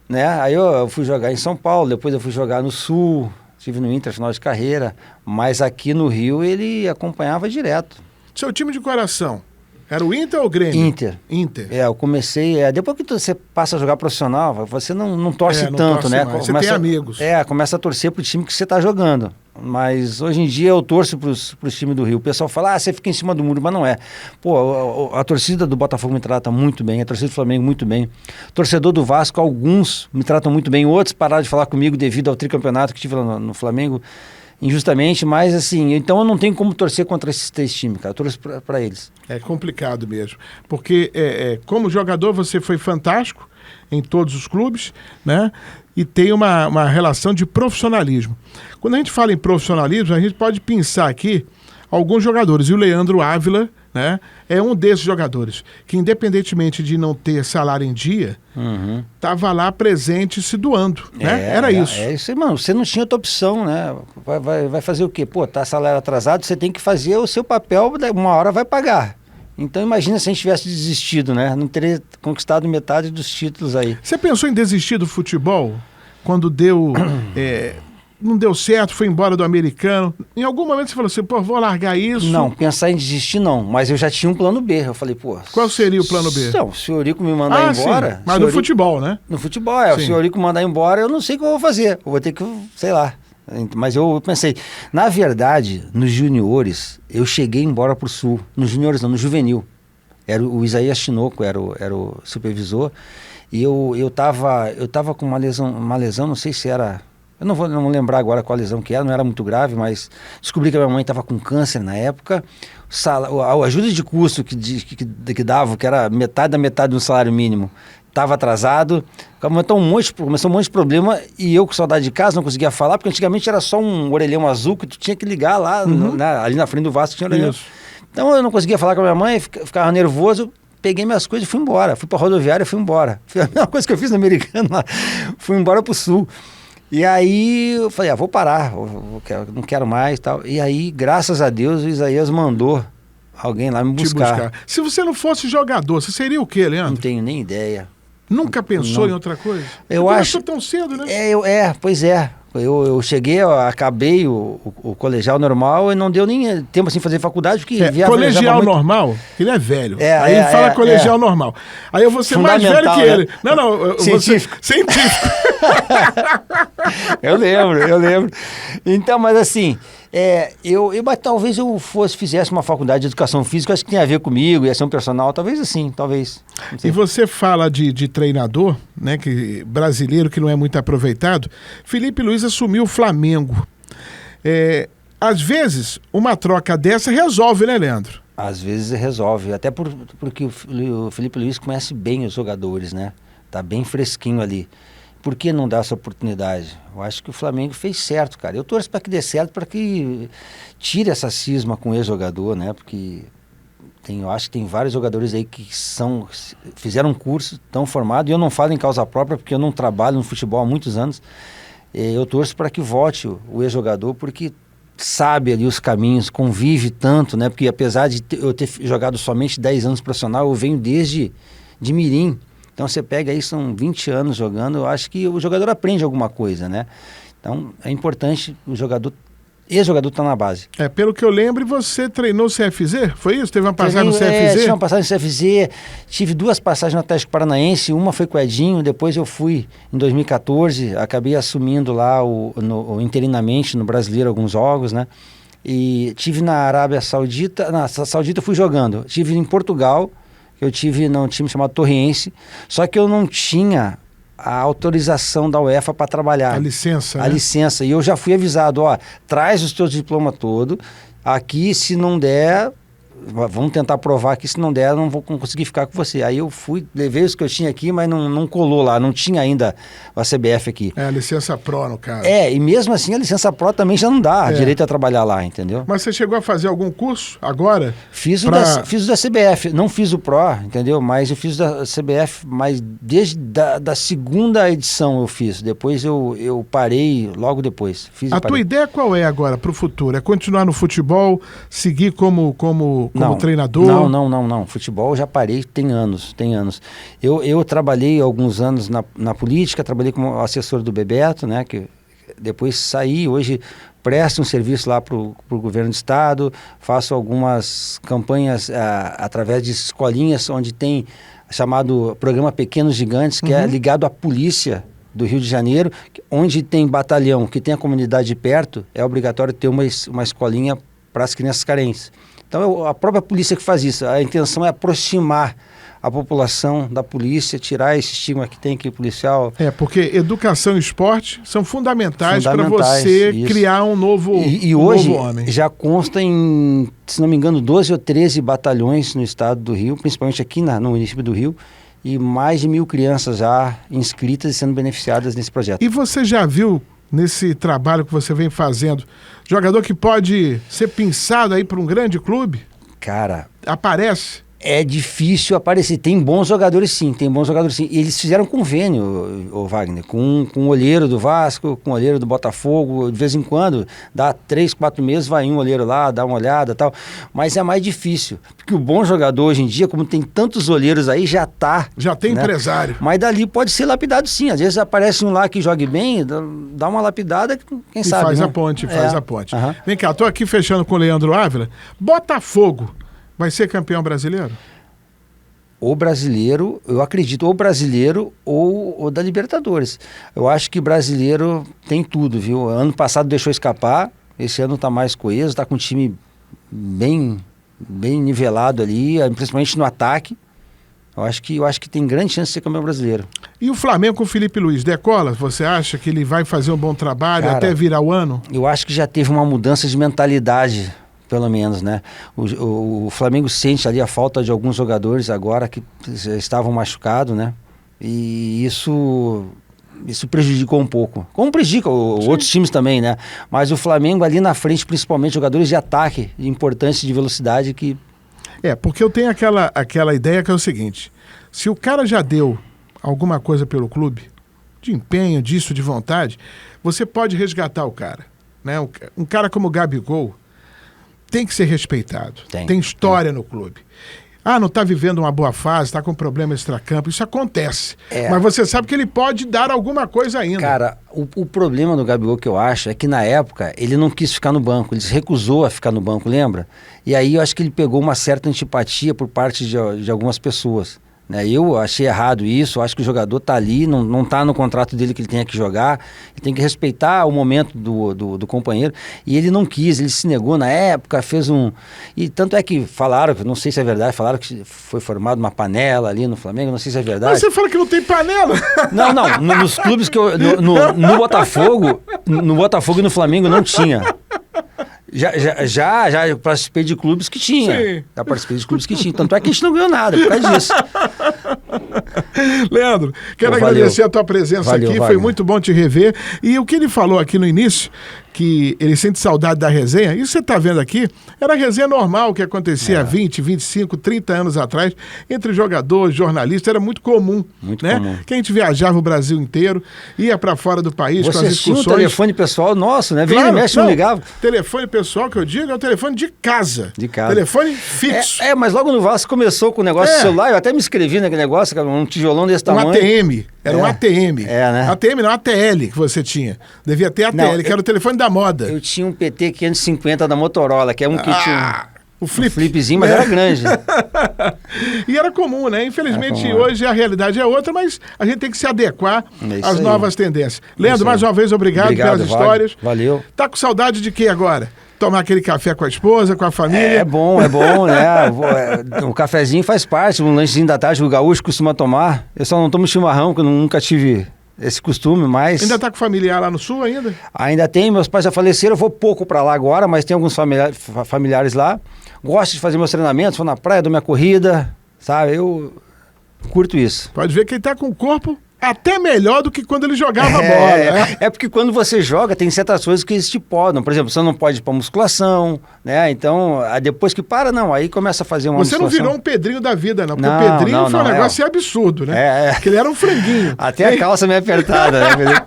né? Aí eu fui jogar em São Paulo, depois eu fui jogar no Sul, estive no Inter, final de carreira, mas aqui no Rio ele acompanhava direto. Seu time de coração? Era o Inter ou o Grêmio? Inter. Eu comecei... depois que você passa a jogar profissional, você não torce não tanto, torce né? Mais. Você tem amigos. Começa a torcer pro time que você tá jogando. Mas hoje em dia eu torço pros times do Rio. O pessoal fala, você fica em cima do muro, mas não é. Pô, a torcida do Botafogo me trata muito bem, a torcida do Flamengo muito bem. Torcedor do Vasco, alguns me tratam muito bem, outros pararam de falar comigo devido ao tricampeonato que tive lá no Flamengo. Injustamente, mas assim, então eu não tenho como torcer contra esses 3 times, cara, eu torço pra eles. É complicado mesmo, porque como jogador você foi fantástico em todos os clubes, né? E tem uma relação de profissionalismo. Quando a gente fala em profissionalismo, a gente pode pensar aqui alguns jogadores, e o Leandro Ávila, né, é um desses jogadores, que independentemente de não ter salário em dia, estava lá presente se doando, né? Era isso. É isso aí, mano, você não tinha outra opção, né? Vai fazer o quê? Pô, tá salário atrasado, você tem que fazer o seu papel, uma hora vai pagar. Então imagina se a gente tivesse desistido, né? Não teria conquistado metade dos títulos aí. Você pensou em desistir do futebol? Quando deu... não deu certo, foi embora do americano. Em algum momento você falou assim, pô, vou largar isso? Não, pensar em desistir não, mas eu já tinha um plano B. Eu falei, pô... Qual seria o plano B? Não, se o Eurico me mandar embora... Sim. Mas no futebol, né? No futebol, se o Eurico mandar embora, eu não sei o que eu vou fazer. Eu vou ter que, sei lá. Mas eu pensei, na verdade, nos juniores, eu cheguei embora pro Sul. Nos juniores não, no juvenil. Era o Isaías Tinoco, era o supervisor. E eu tava com uma lesão, não sei se era... Eu não vou lembrar agora qual lesão que era, não era muito grave, mas descobri que a minha mãe estava com câncer na época. A ajuda de custo que dava, que era metade do salário mínimo, estava atrasado. Começou um monte de problema e eu com saudade de casa não conseguia falar, porque antigamente era só um orelhão azul que tu tinha que ligar lá, ali na frente do Vasco tinha orelhão. Isso. Então eu não conseguia falar com a minha mãe, ficava nervoso. Peguei minhas coisas e fui embora. Fui pra rodoviária e fui embora. Foi a mesma coisa que eu fiz no americano lá. Fui embora pro Sul. E aí eu falei, vou parar, não quero mais e tal. E aí, graças a Deus, o Isaías mandou alguém lá me buscar. Se você não fosse jogador, você seria o quê, Leandro? Não tenho nem ideia. Nunca pensou em outra coisa? Eu acho... tão cedo, né? Pois é. Eu cheguei, acabei o colegial normal e não deu nem tempo assim fazer faculdade, porque colegial muito... normal, ele é velho. Aí ele fala colegial normal. Aí eu vou ser mais velho que ele. Não, científico. Científico. Eu lembro. Então, mas assim, talvez eu fizesse uma faculdade de educação física, acho que tem a ver comigo, ia ser um personal, talvez assim, talvez. E você fala de treinador, né, brasileiro que não é muito aproveitado. Felipe Luiz assumiu o Flamengo. Às vezes, uma troca dessa resolve, né, Leandro? Às vezes resolve, até porque o Felipe Luiz conhece bem os jogadores, né? Tá bem fresquinho ali. Por que não dar essa oportunidade? Eu acho que o Flamengo fez certo, cara. Eu torço para que dê certo, para que tire essa cisma com o ex-jogador, né? Porque eu acho que tem vários jogadores aí que fizeram um curso, estão formados, e eu não falo em causa própria, porque eu não trabalho no futebol há muitos anos. Eu torço para que volte o ex-jogador, porque sabe ali os caminhos, convive tanto, né? Porque apesar de eu ter jogado somente 10 anos profissional, eu venho desde de mirim. Então você pega aí, são 20 anos jogando, eu acho que o jogador aprende alguma coisa, né? Então é importante ex-jogador estar na base. Pelo que eu lembro, você treinou CFZ? Foi isso? Teve uma passagem no CFZ? Tive uma passagem no CFZ, tive 2 passagens no Atlético Paranaense, uma foi com o Edinho, depois eu fui em 2014, acabei assumindo lá interinamente no Brasileiro alguns jogos, né? E tive na Arábia Saudita, eu fui jogando, tive em Portugal, eu tive num time chamado Torriense, só que eu não tinha a autorização da UEFA para trabalhar. A licença, A licença. E eu já fui avisado, traz os teus diplomas todos, aqui se não der, vamos tentar provar aqui, se não der, eu não vou conseguir ficar com você. Aí eu fui, levei os que eu tinha aqui, mas não colou lá, não tinha ainda a CBF aqui. A licença Pro, no caso. E mesmo assim a licença Pro também já não dá direito a trabalhar lá, entendeu? Mas você chegou a fazer algum curso agora? Fiz o da CBF, não fiz o Pro, entendeu? Mas eu fiz o da CBF, mas desde da segunda edição eu fiz. Depois eu parei logo depois. A tua ideia qual é agora para o futuro? É continuar no futebol, seguir como treinador? Não. Futebol eu já parei, tem anos. Eu trabalhei alguns anos na política, trabalhei como assessor do Bebeto, né? Que depois saí, hoje presto um serviço lá para o governo do estado, faço algumas campanhas através de escolinhas, onde tem chamado programa Pequenos Gigantes, que é ligado à polícia do Rio de Janeiro, onde tem batalhão, que tem a comunidade perto, é obrigatório ter uma escolinha para as crianças carentes. Então, a própria polícia que faz isso. A intenção é aproximar a população da polícia, tirar esse estigma que tem que o policial... Porque educação e esporte são fundamentais para você criar um novo E hoje novo homem. Já consta em, se não me engano, 12 ou 13 batalhões no estado do Rio, principalmente aqui no município do Rio, e mais de 1.000 crianças já inscritas e sendo beneficiadas nesse projeto. E você já viu, nesse trabalho que você vem fazendo, jogador que pode ser pensado aí para um grande clube? Cara... Aparece? É difícil aparecer. Tem bons jogadores sim. E eles fizeram convênio, o Wagner, com o olheiro do Vasco, com o olheiro do Botafogo. De vez em quando, dá 3, 4 meses, vai um olheiro lá, dá uma olhada e tal. Mas é mais difícil. Porque o bom jogador hoje em dia, como tem tantos olheiros aí, já tem, né? Empresário. Mas dali pode ser lapidado sim. Às vezes aparece um lá que jogue bem, dá uma lapidada, quem sabe. Faz né? Faz a ponte. Vem cá, tô aqui fechando com o Leandro Ávila. Botafogo vai ser campeão brasileiro? O brasileiro, eu acredito, ou brasileiro ou da Libertadores. Eu acho que brasileiro tem tudo, viu? Ano passado deixou escapar, esse ano tá mais coeso, tá com um time bem nivelado ali, principalmente no ataque. Eu acho que tem grande chance de ser campeão brasileiro. E o Flamengo com o Felipe Luiz, decola? Você acha que ele vai fazer um bom trabalho, cara, até virar o ano? Eu acho que já teve uma mudança de mentalidade, pelo menos, né? O Flamengo sente ali a falta de alguns jogadores agora que estavam machucados, né? E isso prejudicou um pouco. Como prejudica outros times também, né? Mas o Flamengo ali na frente, principalmente jogadores de ataque, importantes de velocidade que... porque eu tenho aquela ideia que é o seguinte, se o cara já deu alguma coisa pelo clube, de empenho, de vontade, você pode resgatar o cara, né? Um cara como o Gabigol tem que ser respeitado. Tem história no clube. não está vivendo uma boa fase, está com problema extracampo, isso acontece. Mas você sabe que ele pode dar alguma coisa ainda. Cara, o problema do Gabigol que eu acho é que na época ele não quis ficar no banco, ele se recusou a ficar no banco, lembra? E aí eu acho que ele pegou uma certa antipatia por parte de algumas pessoas. Né? Eu achei errado isso, eu acho que o jogador está ali, não está no contrato dele que ele tenha que jogar, ele tem que respeitar o momento do companheiro, e ele não quis, ele se negou na época, fez um... E tanto é que falaram, não sei se é verdade, falaram que foi formada uma panela ali no Flamengo, não sei se é verdade. Mas você fala que não tem panela? Não, nos clubes que eu... No Botafogo e no Flamengo não tinha. Já participei de clubes que tinha. Sim. Já participei de clubes que tinha. Tanto é que a gente não ganhou nada por causa disso. Leandro, quero agradecer a tua presença aqui. Foi muito bom te rever. E o que ele falou aqui no início, que ele sente saudade da resenha, isso você está vendo aqui, era a resenha normal que acontecia há 20, 25, 30 anos atrás, entre jogadores, jornalistas, era muito comum. Muito né? comum. Que a gente viajava o Brasil inteiro, ia para fora do país com as discussões. Tinha um telefone pessoal nosso, né? Claro, Mexe, não ligava. Telefone pessoal que eu digo é o telefone de casa. De casa. Telefone fixo. Mas logo no Vasco começou com o negócio do celular, eu até me inscrevi naquele negócio, um tijolão desse tamanho. ATM. Era um ATM. Né? ATM não, ATL que você tinha. Devia ter ATL, que era o telefone da moda. Eu tinha um PT 550 da Motorola, que é um que tinha o flip. Um flipzinho, mas era grande. E era comum, né? Infelizmente, hoje a realidade é outra, mas a gente tem que se adequar às novas tendências. Leandro, mais uma vez, obrigado pelas histórias. Valeu. Tá com saudade de quê agora? Tomar aquele café com a esposa, com a família? É bom, né? O cafezinho faz parte, um lanchezinho da tarde que o gaúcho costuma tomar. Eu só não tomo chimarrão, porque eu nunca tive esse costume, mas... Ainda tá com familiar lá no sul ainda? Ainda tem, meus pais já faleceram, eu vou pouco para lá agora, mas tem alguns familiares lá. Gosto de fazer meus treinamentos, vou na praia, dou minha corrida, sabe? Eu curto isso. Pode ver que ele tá com o corpo até melhor do que quando ele jogava bola. Né? É porque quando você joga, tem certas coisas que eles te podam. Por exemplo, você não pode ir pra musculação, né? Então, depois que para, não, aí começa a fazer uma musculação. Você não virou um Pedrinho da vida, não. Porque o Pedrinho foi um negócio absurdo, né? Porque ele era um franguinho. Até a calça meio apertada, né?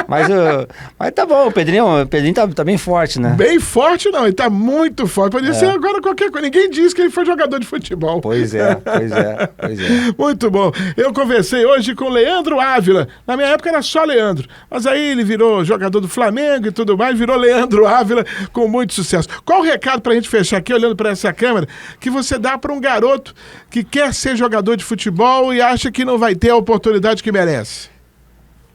Mas tá bom, o Pedrinho tá bem forte, né? Bem forte não, ele tá muito forte. Podia ser agora qualquer coisa. Ninguém diz que ele foi jogador de futebol. Pois é. Muito bom. Eu conversei hoje com o Leandro Ávila. Na minha época era só Leandro. Mas aí ele virou jogador do Flamengo e tudo mais, virou Leandro Ávila com muito sucesso. Qual o recado pra gente fechar aqui, olhando para essa câmera, que você dá para um garoto que quer ser jogador de futebol e acha que não vai ter a oportunidade que merece?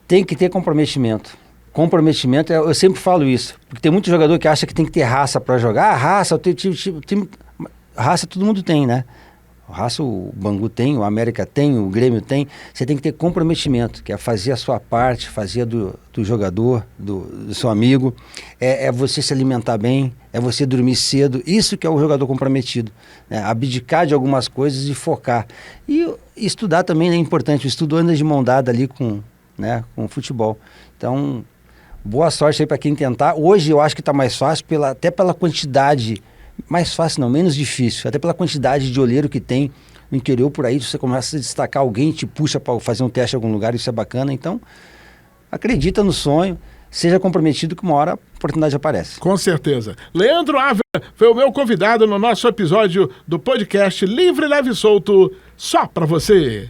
Tem que ter comprometimento. Comprometimento, eu sempre falo isso. Porque tem muito jogador que acha que tem que ter raça para jogar. Raça todo mundo tem, né? Raça o Bangu tem, o América tem, o Grêmio tem. Você tem que ter comprometimento, que é fazer a sua parte, fazer do jogador, do seu amigo. É você se alimentar bem, é você dormir cedo. Isso que é o jogador comprometido. Né? Abdicar de algumas coisas e focar. E estudar também é importante. O estudo anda de mão dada ali com o futebol. Então, boa sorte aí para quem tentar. Hoje eu acho que está mais fácil, até pela quantidade... Mais fácil não, menos difícil, até pela quantidade de olheiro que tem no interior por aí, você começa a destacar alguém, te puxa para fazer um teste em algum lugar, isso é bacana, então acredita no sonho, seja comprometido que uma hora a oportunidade aparece. Com certeza. Leandro Ávila foi o meu convidado no nosso episódio do podcast Livre, Leve e Solto, só para você.